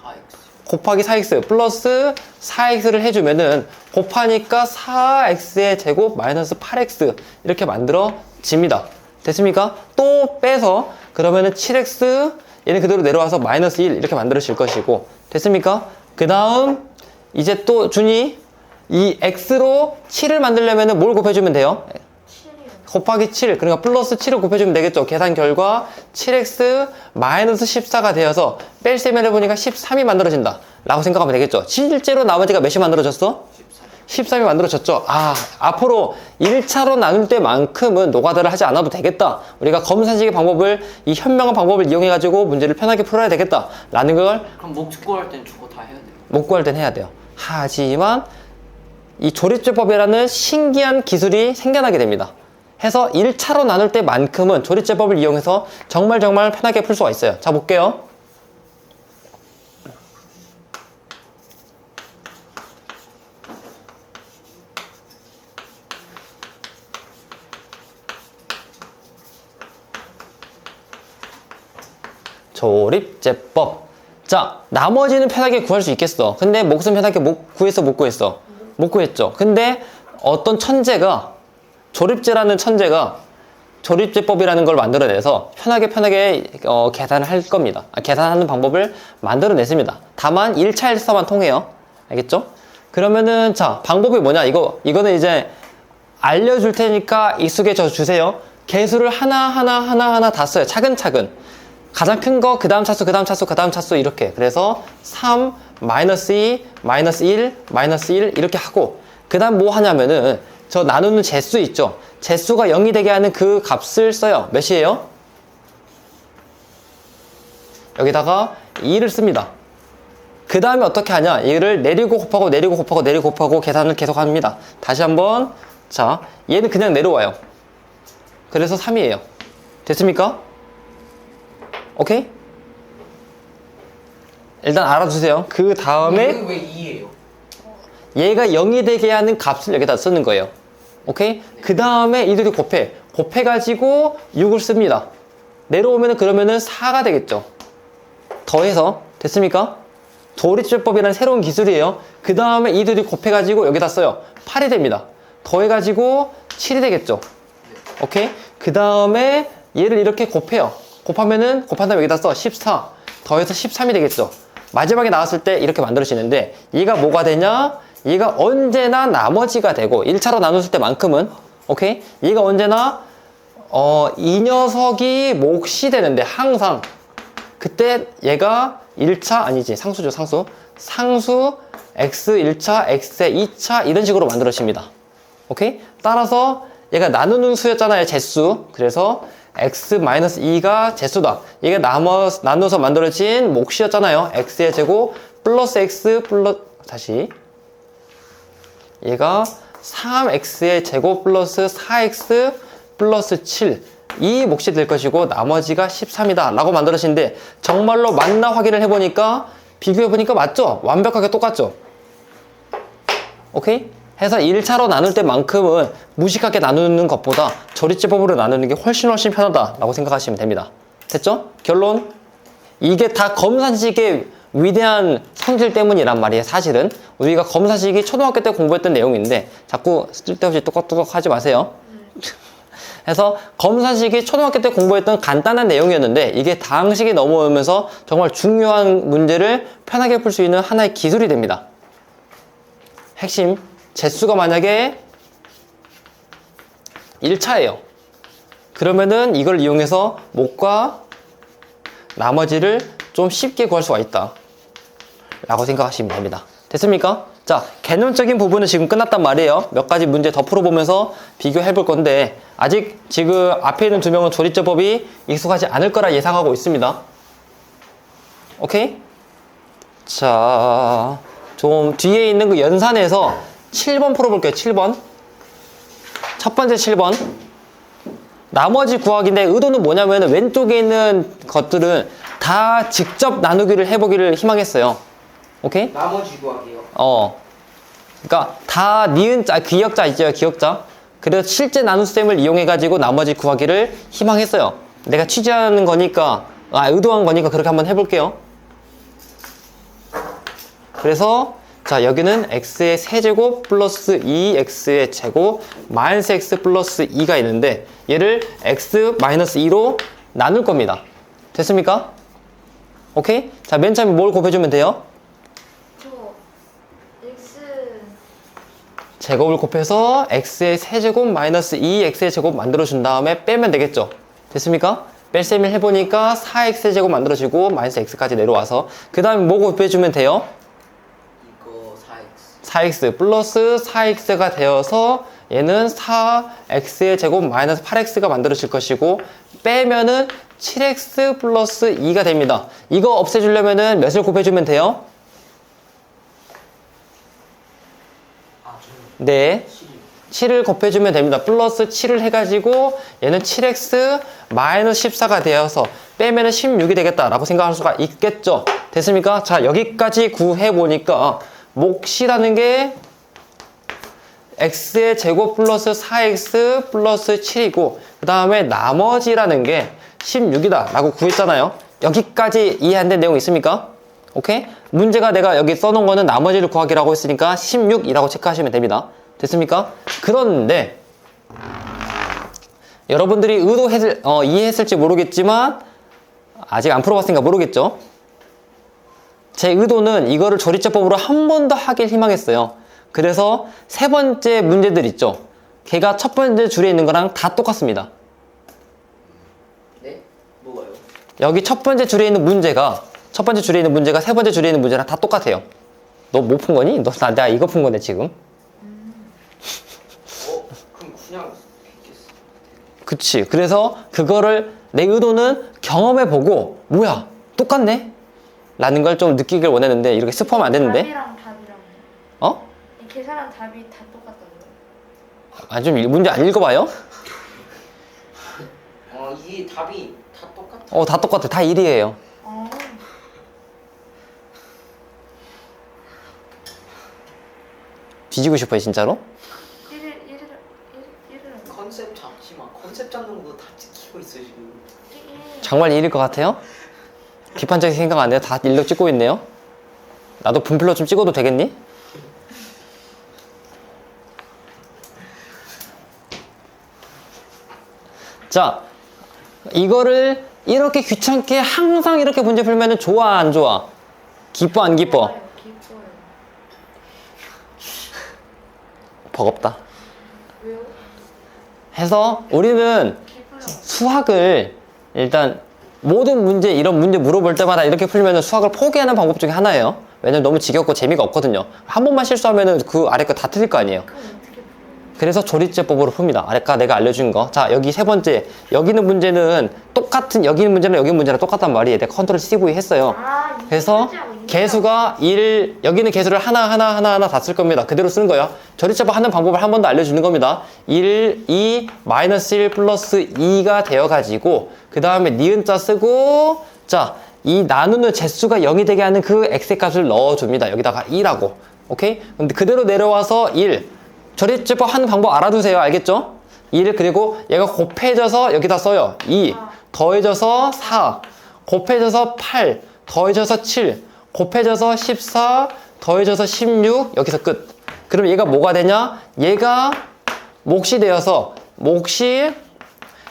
4x. 곱하기 4x 플러스 4x를 해주면은 곱하니까 4x의 제곱 마이너스 8x 이렇게 만들어집니다. 됐습니까? 또 빼서 그러면은 7x 얘는 그대로 내려와서 마이너스 1 이렇게 만들어질 것이고 됐습니까? 그 다음 이제 또 준이 이 x로 7을 만들려면은 뭘 곱해주면 돼요? 7이요. 곱하기 7, 그러니까 플러스 7을 곱해주면 되겠죠. 계산 결과 7x 마이너스 14가 되어서 뺄셈을 해보니까 13이 만들어진다 라고 생각하면 되겠죠. 실제로 나머지가 몇이 만들어졌어? 13이 만들어졌죠. 아, 앞으로 1차로 나눌 때만큼은 노가다를 하지 않아도 되겠다. 우리가 검산식의 방법을, 이 현명한 방법을 이용해가지고 문제를 편하게 풀어야 되겠다 라는 걸 그럼 목 구할 땐 저거 다 해야 돼요? 못 구할 땐 해야 돼요. 하지만 이 조립제법이라는 신기한 기술이 생겨나게 됩니다. 해서 1차로 나눌 때만큼은 조립제법을 이용해서 정말 편하게 풀 수가 있어요. 자, 볼게요. 조립제법. 자, 나머지는 편하게 구할 수 있겠어. 근데 몫은 편하게 구했어, 못 구했어? 못 구했죠. 근데 어떤 천재가, 조립제라는 천재가 조립제법이라는 걸 만들어내서 편하게 계산을 할 겁니다. 계산하는 방법을 만들어냈습니다. 다만 1차에서만 통해요. 알겠죠? 그러면은 자, 방법이 뭐냐? 이거는 이제 알려줄 테니까 익숙해져 주세요. 개수를 하나 다 써요. 차근차근. 가장 큰 거, 그 다음 차수, 그 다음 차수, 그 다음 차수 이렇게. 그래서 3, 마이너스 2, 마이너스 1, 마이너스 1 이렇게 하고, 그 다음 뭐 하냐면은 저 나누는 재수 있죠? 재수가 0이 되게 하는 그 값을 써요. 몇이에요? 여기다가 2를 씁니다. 그 다음에 어떻게 하냐? 얘를 내리고 곱하고 계산을 계속 합니다. 다시 한번. 자, 얘는 그냥 내려와요. 그래서 3이에요. 됐습니까? 오케이? 일단 알아두세요. 그 다음에 왜 2예요? 얘가 0이 되게 하는 값을 여기다 쓰는 거예요. 오케이? 그 다음에 이들이 곱해가지고 6을 씁니다. 내려오면은 그러면은 4가 되겠죠. 더해서. 됐습니까? 조립제법이라는 새로운 기술이에요. 그 다음에 이들이 곱해가지고 여기다 써요. 8이 됩니다. 더해가지고 7이 되겠죠. 오케이? 그 다음에 얘를 이렇게 곱해요. 곱하면은, 곱한 다음에 여기다 써. 14. 더해서 13이 되겠죠. 마지막에 나왔을 때 이렇게 만들어지는데, 얘가 뭐가 되냐? 얘가 언제나 나머지가 되고, 1차로 나눴을 때만큼은, 오케이? 얘가 언제나, 이 녀석이 몫이 되는데, 항상. 그때 얘가 1차, 아니지, 상수죠, 상수. 상수, x 1차, x 2차, 이런 식으로 만들어집니다. 오케이? 따라서 얘가 나누는 수였잖아요, 재수. 그래서 x-2가 재수다. 이게 나눠서 만들어진 몫이었잖아요. x의 제곱 플러스 x 다시. 얘가 3x의 제곱 플러스 4x 플러스 7. 이 몫이 될 것이고 나머지가 13이다 라고 만들어지는데, 정말로 맞나 확인을 해보니까, 비교해보니까 맞죠? 완벽하게 똑같죠? 오케이? 해서 1차로 나눌 때만큼은 무식하게 나누는 것보다 조립제법으로 나누는 게 훨씬 편하다 라고 생각하시면 됩니다. 됐죠? 결론. 이게 다 검산식의 위대한 성질 때문이란 말이에요. 사실은 우리가 검산식이 초등학교 때 공부했던 내용인데 자꾸 쓸데없이 뚜걱뚜걱 하지 마세요. 그래서 검산식이 초등학교 때 공부했던 간단한 내용이었는데, 이게 다항식이 넘어오면서 정말 중요한 문제를 편하게 풀 수 있는 하나의 기술이 됩니다. 핵심. 재수가 만약에 1차예요. 그러면은 이걸 이용해서 몫과 나머지를 좀 쉽게 구할 수가 있다 라고 생각하시면 됩니다. 됐습니까? 자, 개념적인 부분은 지금 끝났단 말이에요. 몇 가지 문제 더 풀어보면서 비교해 볼 건데, 아직 지금 앞에 있는 두 명은 조립제법이 익숙하지 않을 거라 예상하고 있습니다. 오케이? 자, 좀 뒤에 있는 그 연산에서 7번 풀어볼게요. 7번. 첫 번째 7번. 나머지 구하기인데, 의도는 뭐냐면 왼쪽에 있는 것들은 다 직접 나누기를 해보기를 희망했어요. 오케이? 나머지 구하기요. 그러니까 다 니은자, 기역자 있죠, 기역자. 그래서 실제 나눗셈을 이용해가지고 나머지 구하기를 희망했어요. 내가 취재하는 거니까, 의도한 거니까 그렇게 한번 해볼게요. 그래서 자, 여기는 x의 세제곱 플러스 2x의 제곱 마이너스 x 플러스 2가 있는데, 얘를 x 마이너스 2로 나눌 겁니다. 됐습니까? 오케이? 자, 맨 처음에 뭘 곱해주면 돼요? 저 X 제곱을 곱해서 x의 세제곱 마이너스 2x의 제곱 만들어준 다음에 빼면 되겠죠. 됐습니까? 뺄셈을 해보니까 4x의 제곱 만들어지고 마이너스 x까지 내려와서 그 다음에 뭐 곱해주면 돼요? 이거 4x. 4x 플러스 4x가 되어서 얘는 4x의 제곱 마이너스 8x가 만들어질 것이고 빼면은 7x 플러스 2가 됩니다. 이거 없애주려면은 몇을 곱해주면 돼요? 네, 7을 곱해주면 됩니다. 플러스 7을 해가지고 얘는 7x 마이너스 14가 되어서 빼면은 16이 되겠다라고 생각할 수가 있겠죠. 됐습니까? 자, 여기까지 구해보니까 몫이라는 게 x의 제곱 플러스 4x 플러스 7이고 그 다음에 나머지라는 게 16이다 라고 구했잖아요. 여기까지 이해 안 된 내용 있습니까? 오케이? 문제가 내가 여기 써놓은 거는 나머지를 구하기라고 했으니까 16이라고 체크하시면 됩니다. 됐습니까? 그런데 여러분들이 이해했을지 모르겠지만 아직 안 풀어봤으니까 모르겠죠? 제 의도는 이거를 조리제법으로 한 번 더 하길 희망했어요. 그래서 세 번째 문제들 있죠? 걔가 첫 번째 줄에 있는 거랑 다 똑같습니다. 네? 뭐가요? 여기 첫 번째 줄에 있는 문제가 세 번째 줄에 있는 문제랑 다 똑같아요. 너 뭐 푼 거니? 내가 이거 푼 거네 지금. 그럼 그냥 했겠어. 그치. 그래서 그거를 내 의도는 경험해보고 뭐야 똑같네? 라는 걸 좀 느끼길 원했는데 이렇게 스포하면 안 되는데. 답이랑 답이랑 어? 이 계산한 답이 다 똑같다고요? 아, 좀 문제 안 읽어봐요? 이 답이 다 똑같아. 다 똑같아. 다 1이에요. 뒤지고 싶어요 진짜로? 1을 컨셉 잡지 마. 컨셉 잡는 거 다 찍히고 있어 지금. 정말 1일 것 같아요? 비판적인 생각 안 해요? 다 1로 찍고 있네요? 나도 분필로 좀 찍어도 되겠니? 자, 이거를 이렇게 귀찮게 항상 이렇게 문제 풀면 좋아 안 좋아? 기뻐 안 기뻐? 기뻐요. 버겁다. 왜요? 해서 우리는 기뻐요. 수학을 일단 모든 문제 이런 문제 물어볼 때마다 이렇게 풀면 수학을 포기하는 방법 중에 하나예요. 왜냐면 너무 지겹고 재미가 없거든요. 한 번만 실수하면 그 아래 거 다 틀릴 거 아니에요. 그럼 어떻게 풀어요? 그래서 조리제법으로 풉니다. 아까 내가 알려준 거. 자, 여기 세 번째. 여기 있는 문제는 여기 있는 문제는 여기 있는 문제랑 똑같단 말이에요. 내가 컨트롤 CV 했어요. 그래서 개수가 1, 여기는 개수를 하나 다 쓸 겁니다. 그대로 쓰는 거예요. 조리제법 하는 방법을 한 번 더 알려주는 겁니다. 1, 2, 마이너스 1 플러스 2가 되어가지고 그 다음에 니은자 쓰고 자, 이 나누는 제수가 0이 되게 하는 그 x의 값을 넣어줍니다. 여기다가 2라고. 오케이? 근데 그대로 내려와서 1. 조리제법 하는 방법 알아두세요. 알겠죠? 1 그리고 얘가 곱해져서 여기다 써요. 2 더해져서 4 곱해져서 8 더해져서 7 곱해져서 14 더해져서 16 여기서 끝. 그럼 얘가 뭐가 되냐? 얘가 몫이 되어서 몫이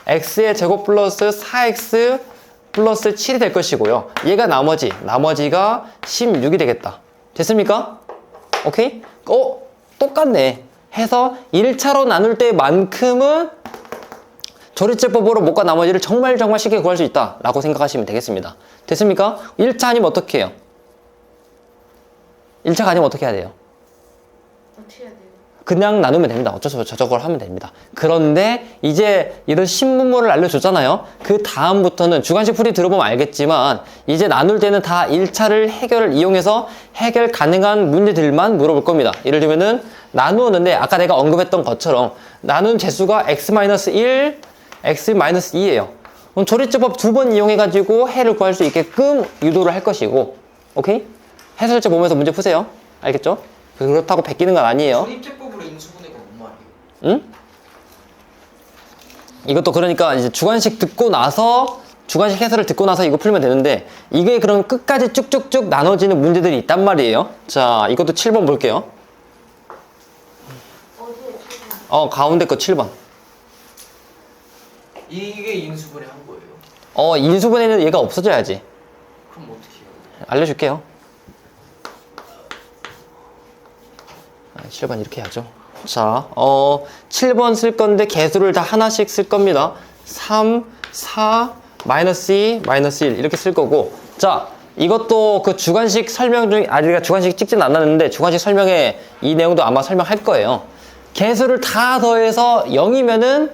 x의 제곱 플러스 4x 플러스 7이 될 것이고요. 얘가 나머지가 16이 되겠다. 됐습니까? 오케이? 똑같네. 해서 1차로 나눌 때만큼은 조리제법으로 몫과 나머지를 정말 쉽게 구할 수 있다 라고 생각하시면 되겠습니다. 됐습니까? 1차 아니면 어떻게 해요? 1차가 아니면 어떻게 해야 돼요? 어떻게 해야 돼요? 그냥 나누면 됩니다. 어쩔 수 없이 저걸 하면 됩니다. 그런데 이제 이런 신문모를 알려줬잖아요. 그 다음부터는 주관식 풀이 들어보면 알겠지만 이제 나눌 때는 다 1차를 해결을 이용해서 해결 가능한 문제들만 물어볼 겁니다. 예를 들면은 나누었는데 아까 내가 언급했던 것처럼 나눈 제수가 x-1, x-2예요. 그럼 조리제법 2번 이용해가지고 해를 구할 수 있게끔 유도를 할 것이고 오케이? 해설제 보면서 문제 푸세요. 알겠죠? 그렇다고 베끼는 건 아니에요. 조립제법으로 인수분해가 뭔 말이에요? 응? 이것도 그러니까 이제 주관식 해설을 듣고 나서 이거 풀면 되는데 이게 그럼 끝까지 쭉쭉쭉 나눠지는 문제들이 있단 말이에요. 자, 이것도 7번 볼게요. 어디에 가운데 거 7번. 이게 인수분해 한 거예요? 인수분해는 얘가 없어져야지. 그럼 어떻게 해요? 알려줄게요. 7번 이렇게 해야죠. 자, 7번 쓸 건데 개수를 다 하나씩 쓸 겁니다. 3, 4, 마이너스 2, 마이너스 1 이렇게 쓸 거고. 자, 이것도 그 주관식 설명 중에, 우리가 주관식 찍진 않았는데 주관식 설명에 이 내용도 아마 설명할 거예요. 개수를 다 더해서 0이면은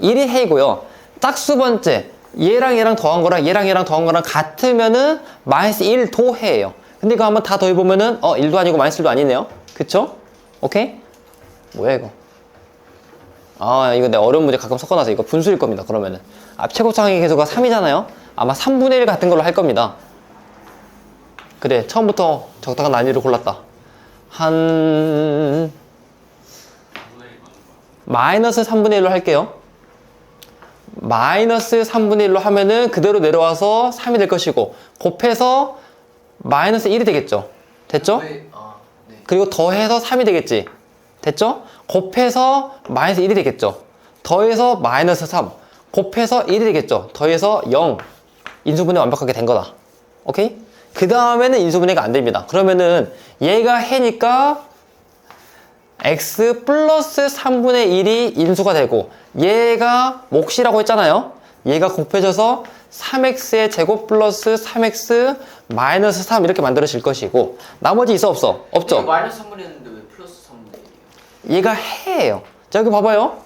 1이 해이고요. 짝수 번째, 얘랑 얘랑 더한 거랑 얘랑 얘랑 더한 거랑 같으면은 마이너스 1 도해예요. 근데 이거 한번 다 더해보면은 1도 아니고 마이너스 1도 아니네요. 그쵸? 오케이? 뭐야 이거? 아, 이거 내가 어려운 문제 가끔 섞어놔서 이거 분수일 겁니다. 그러면은 최고차항의 개수가 3이잖아요. 아마 3분의 1 같은 걸로 할 겁니다. 그래, 처음부터 적당한 난이를 골랐다. 한 마이너스 3분의 1로 할게요. 마이너스 3분의 1로 하면은 그대로 내려와서 3이 될 것이고, 곱해서 마이너스 1이 되겠죠. 됐죠? 네. 그리고 더해서 3이 되겠지. 됐죠? 곱해서 마이너스 1이 되겠죠. 더해서 마이너스 3. 곱해서 1이 되겠죠. 더해서 0. 인수분해 완벽하게 된 거다. 오케이? 그 다음에는 인수분해가 안 됩니다. 그러면은 얘가 해니까 x 플러스 3분의 1이 인수가 되고, 얘가 몫이라고 했잖아요. 얘가 곱해져서 3x의 제곱 플러스 3x 마이너스 3 이렇게 만들어질 것이고, 나머지 있어 없어? 없죠? 마이너스 3분의 했는데 왜 플러스 3분의 1이에요? 얘가 해예요. 자, 여기 봐봐요.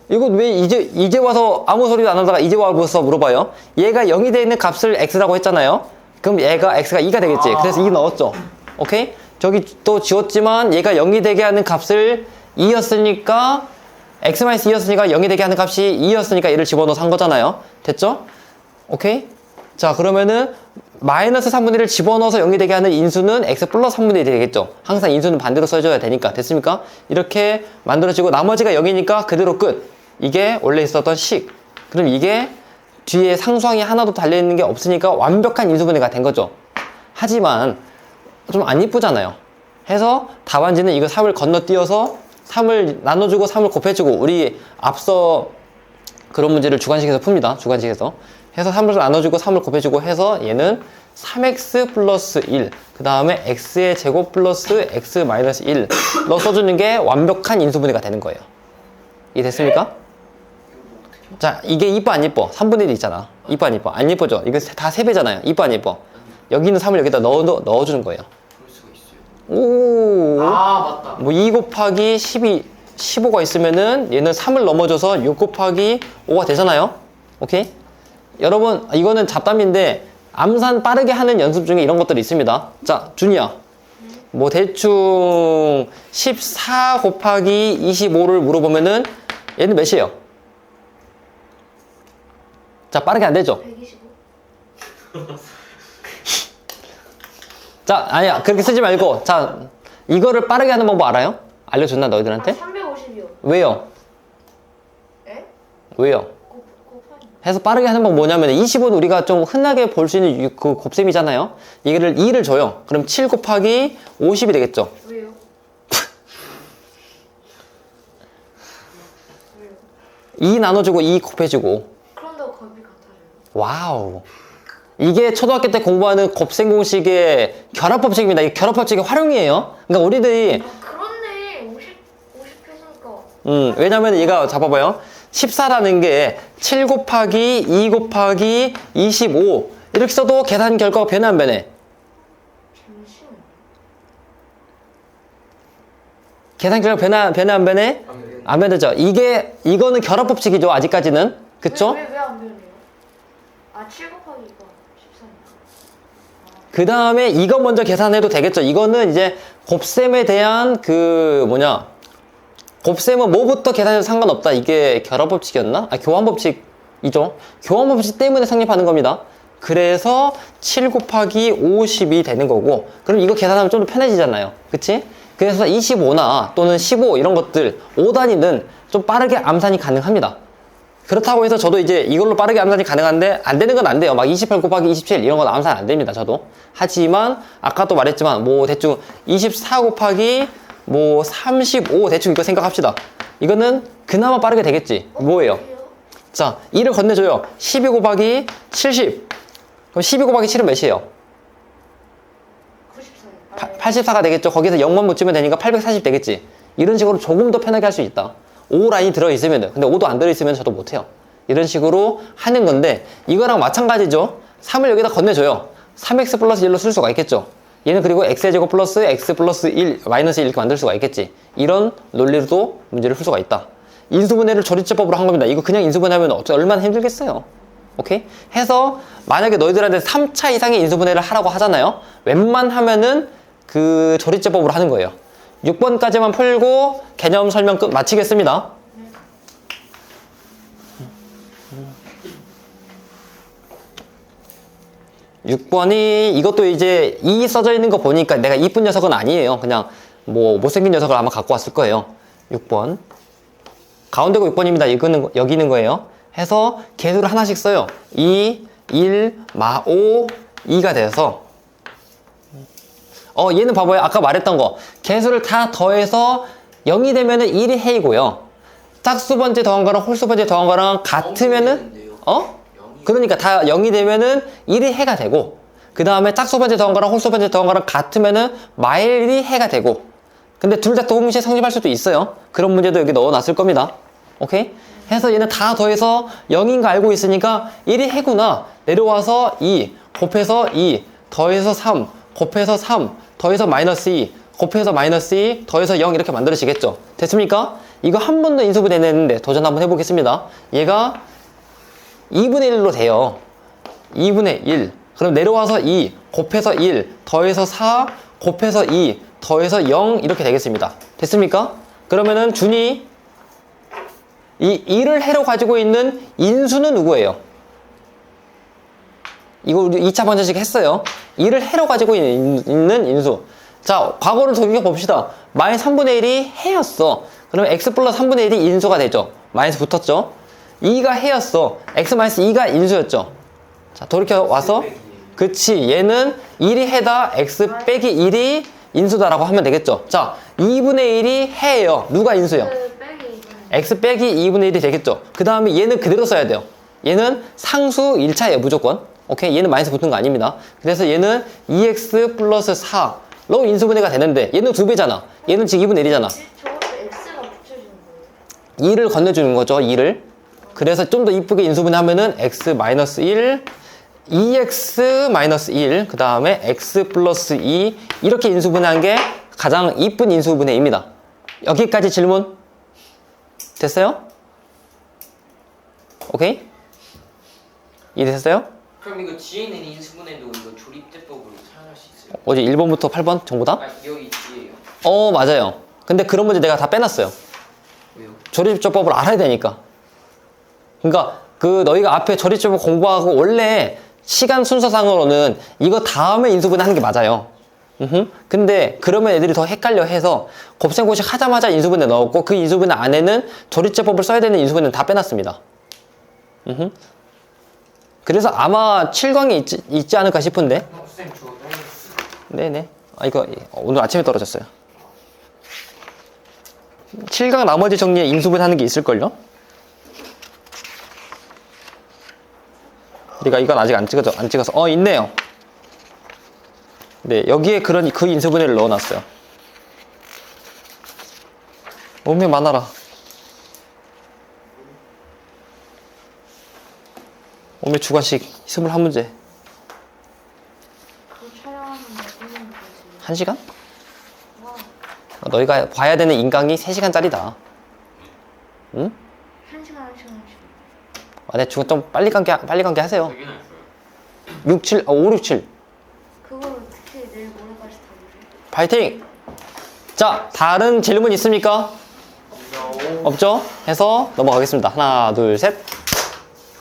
이거 왜 이제 와서 아무 소리도 안 하다가 이제 와서 물어봐요. 얘가 0이 되어 있는 값을 x라고 했잖아요. 그럼 얘가 x가 2가 되겠지. 그래서 2 넣었죠. 오케이? 저기 또 지웠지만 얘가 0이 되게 하는 값을 2였으니까 x-2였으니까 0이 되게 하는 값이 2였으니까 얘를 집어넣어서 한 거잖아요. 됐죠? 오케이? 자, 그러면은 마이너스 3분의 1을 집어넣어서 0이 되게 하는 인수는 x 플러스 3분의 1이 되겠죠. 항상 인수는 반대로 써줘야 되니까. 됐습니까? 이렇게 만들어지고 나머지가 0이니까 그대로 끝. 이게 원래 있었던 식. 그럼 이게 뒤에 상수항이 하나도 달려있는 게 없으니까 완벽한 인수분해가 된 거죠. 하지만 좀 안 이쁘잖아요. 해서 답안지는 이거 3을 건너뛰어서 3을 나눠주고 3을 곱해주고, 우리 앞서 그런 문제를 주관식에서 풉니다. 주관식에서. 해서 3을 나눠주고 3을 곱해주고 해서 얘는 3x 플러스 1, 그 다음에 x의 제곱 플러스 x 마이너스 1로 써주는 게 완벽한 인수분해가 되는 거예요. 이해됐습니까? 자, 이게 이뻐 안 이뻐? 3분의 1 있잖아. 이뻐 안 이뻐? 안 이뻐죠? 이거 다 3배잖아요. 이뻐 안 이뻐? 여기는 3을 여기다 넣어주는 거예요. 그럴 수가 있어요. 오. 아, 맞다. 뭐 2 곱하기 12, 15가 있으면은 얘는 3을 넘어줘서 6 곱하기 5가 되잖아요. 오케이? 여러분, 이거는 잡담인데 암산 빠르게 하는 연습 중에 이런 것들이 있습니다. 자, 준이야. 뭐 대충 14 곱하기 25를 물어보면은 얘는 몇이에요? 자, 빠르게 안 되죠? 125. 자, 아니야. 그렇게 쓰지 말고. 자, 이거를 빠르게 하는 방법 알아요? 알려줬나, 너희들한테? 350이요. 왜요? 에? 왜요? 곱하기. 해서 빠르게 하는 방법 뭐냐면 25는 우리가 좀 흔하게 볼 수 있는 그 곱셈이잖아요. 이거를 2를 줘요. 그럼 7 곱하기 50이 되겠죠. 왜요? 왜요? 2 나눠주고 2 곱해주고. 그런다고 곱이 같아져요. 와우. 이게 초등학교 때 공부하는 곱셈 공식의 결합법칙입니다. 이 결합법칙의 활용이에요. 그러니까 우리들이 그렇네. 50 했으니까. 왜냐면 얘가 잡아봐요. 14라는 게 7 곱하기 2 곱하기 25 이렇게 써도 계산 결과가 변해 안 변해? 잠시만요. 계산 결과 변해 안 변해? 안 변하죠. 이거는 결합법칙이죠. 아직까지는. 그쵸? 왜 안 변해요? 아, 7 곱하기 2가 14니까. 그 다음에 이거 먼저 계산해도 되겠죠. 이거는 이제 곱셈에 대한 곱셈은 뭐부터 계산해도 상관없다. 이게 결합법칙이었나? 교환법칙이죠. 교환법칙 때문에 성립하는 겁니다. 그래서 7 곱하기 50이 되는 거고, 그럼 이거 계산하면 좀 더 편해지잖아요. 그치? 그래서 25나 또는 15 이런 것들 5단위는 좀 빠르게 암산이 가능합니다. 그렇다고 해서 저도 이제 이걸로 빠르게 암산이 가능한데 안 되는 건 안 돼요. 막 28 곱하기 27 이런 건 암산 안 됩니다. 저도. 하지만 아까도 말했지만 뭐 대충 24 곱하기 뭐 35 대충 이거 생각합시다. 이거는 그나마 빠르게 되겠지. 뭐예요? 자, 2를 건네줘요. 12 곱하기 70. 그럼 12 곱하기 7은 몇이에요? 94요. 84가 되겠죠. 거기서 0만 못 주면 되니까 840 되겠지. 이런 식으로 조금 더 편하게 할 수 있다. 5 라인이 들어있으면, 근데 5도 안 들어있으면 저도 못해요. 이런 식으로 하는 건데, 이거랑 마찬가지죠. 3을 여기다 건네줘요. 3x 플러스 1로 쓸 수가 있겠죠. 얘는 그리고 x의 제곱 플러스 x 플러스 1 마이너스 1 이렇게 만들 수가 있겠지. 이런 논리로도 문제를 풀 수가 있다. 인수분해를 조리제법으로 한 겁니다. 이거 그냥 인수분해하면 얼마나 힘들겠어요. 오케이? 해서 만약에 너희들한테 3차 이상의 인수분해를 하라고 하잖아요. 웬만하면은 그 조리제법으로 하는 거예요. 6번까지만 풀고 개념 설명 끝 마치겠습니다. 6번이 이것도 이제 2 써져 있는 거 보니까 내가 이쁜 녀석은 아니에요. 그냥 뭐 못생긴 녀석을 아마 갖고 왔을 거예요. 6번 가운데가 6번입니다. 이거는 여기 있는 거예요. 해서 개수를 하나씩 써요. 2, 1, 5, 2가 돼서 얘는 봐봐요. 아까 말했던 거 개수를 다 더해서 0이 되면은 1이 해이고요. 짝수 번째 더한 거랑 홀수 번째 더한 거랑 같으면은 그러니까 다 0이 되면은 1이 해가 되고, 그 다음에 짝수 번째 더한 거랑 홀수 번째 더한 거랑 같으면은 마일이 해가 되고, 근데 둘 다 동시에 성립할 수도 있어요. 그런 문제도 여기 넣어놨을 겁니다. 오케이? 해서 얘는 다 더해서 0인 거 알고 있으니까 1이 해구나. 내려와서 2 곱해서 2 더해서 3 곱해서 3 더해서 마이너스 2 곱해서 마이너스 2 더해서 0 이렇게 만들어지겠죠. 됐습니까? 이거 한 번 더 인수분해 내는데 도전 한번 해보겠습니다. 얘가 2분의 1로 돼요. 2분의 1. 그럼 내려와서 2 곱해서 1 더해서 4 곱해서 2 더해서 0 이렇게 되겠습니다. 됐습니까? 그러면은 준이 이 1을 해로 가지고 있는 인수는 누구예요? 이거 우리 2차 방정식 했어요. 1을 해로 가지고 있는 인수. 자, 과거를 돌이켜 봅시다. 마이너스 3분의 1이 해였어. 그러면 x 플러스 3분의 1이 인수가 되죠. 마이너스 붙었죠. 2가 해였어. x 마이너스 2가 인수였죠. 자, 돌이켜 와서 그치, 얘는 1이 해다 x 빼기 1이 인수다라고 하면 되겠죠. 자, 2분의 1이 해예요. 누가 인수예요? x 빼기 2분의 1이 되겠죠. 그 다음에 얘는 그대로 써야 돼요. 얘는 상수 1차예요, 무조건. 오케이? 얘는 마이너스 붙은 거 아닙니다. 그래서 얘는 2x 플러스 4로 인수분해가 되는데, 얘는 2배잖아. 얘는 지금 2분의 1이잖아. 저것도 x가 붙여주는 거예요? 2를 건네주는 거죠, 2를. 그래서 좀 더 이쁘게 인수분해 하면은 x 마이너스 1, 2x 마이너스 1, 그 다음에 x 플러스 2 이렇게 인수분해한 게 가장 이쁜 인수분해입니다. 여기까지 질문 됐어요? 오케이? 이해됐어요? 그럼 이거 뒤에 있는 인수분해도 이거 조립제법으로 사용할 수 있어요? 어제 1번부터 8번 전부 다? 아 여기 뒤에요. 맞아요. 근데 그런 문제 내가 다 빼놨어요. 왜요? 조립조법을 알아야 되니까. 그러니까 그 너희가 앞에 조립조법 공부하고 원래 시간 순서상으로는 이거 다음에 인수분해 하는 게 맞아요. 근데 그러면 애들이 더 헷갈려 해서 곱셈고식 하자마자 인수분해 넣었고, 그 인수분해 안에는 조립제법을 써야 되는 인수분해는 다 빼놨습니다. 그래서 아마 7강이 있지 않을까 싶은데. 쌤 저거 떨어졌어요. 네네. 이거 오늘 아침에 떨어졌어요. 7강 나머지 정리에 인수분해 하는 게 있을걸요? 우리가 이건 아직 안 찍어서 있네요. 네, 여기에 그 인수분해를 넣어놨어요. 몸이 많아라. 몸의 주관식 21문제. 그거 촬영하는데 끝내는 거지. 1시간? 와, 너희가 봐야 되는 인강이 3시간짜리다. 응? 1시간. 내 주관 좀 빨리 감기 하세요. 되긴 했어요. 6, 7, 5, 6, 7. 그걸 어떻게 내일 모레까지 다 보지? 파이팅! 자, 다른 질문 있습니까? 없죠? 해서 넘어가겠습니다. 하나, 둘, 셋.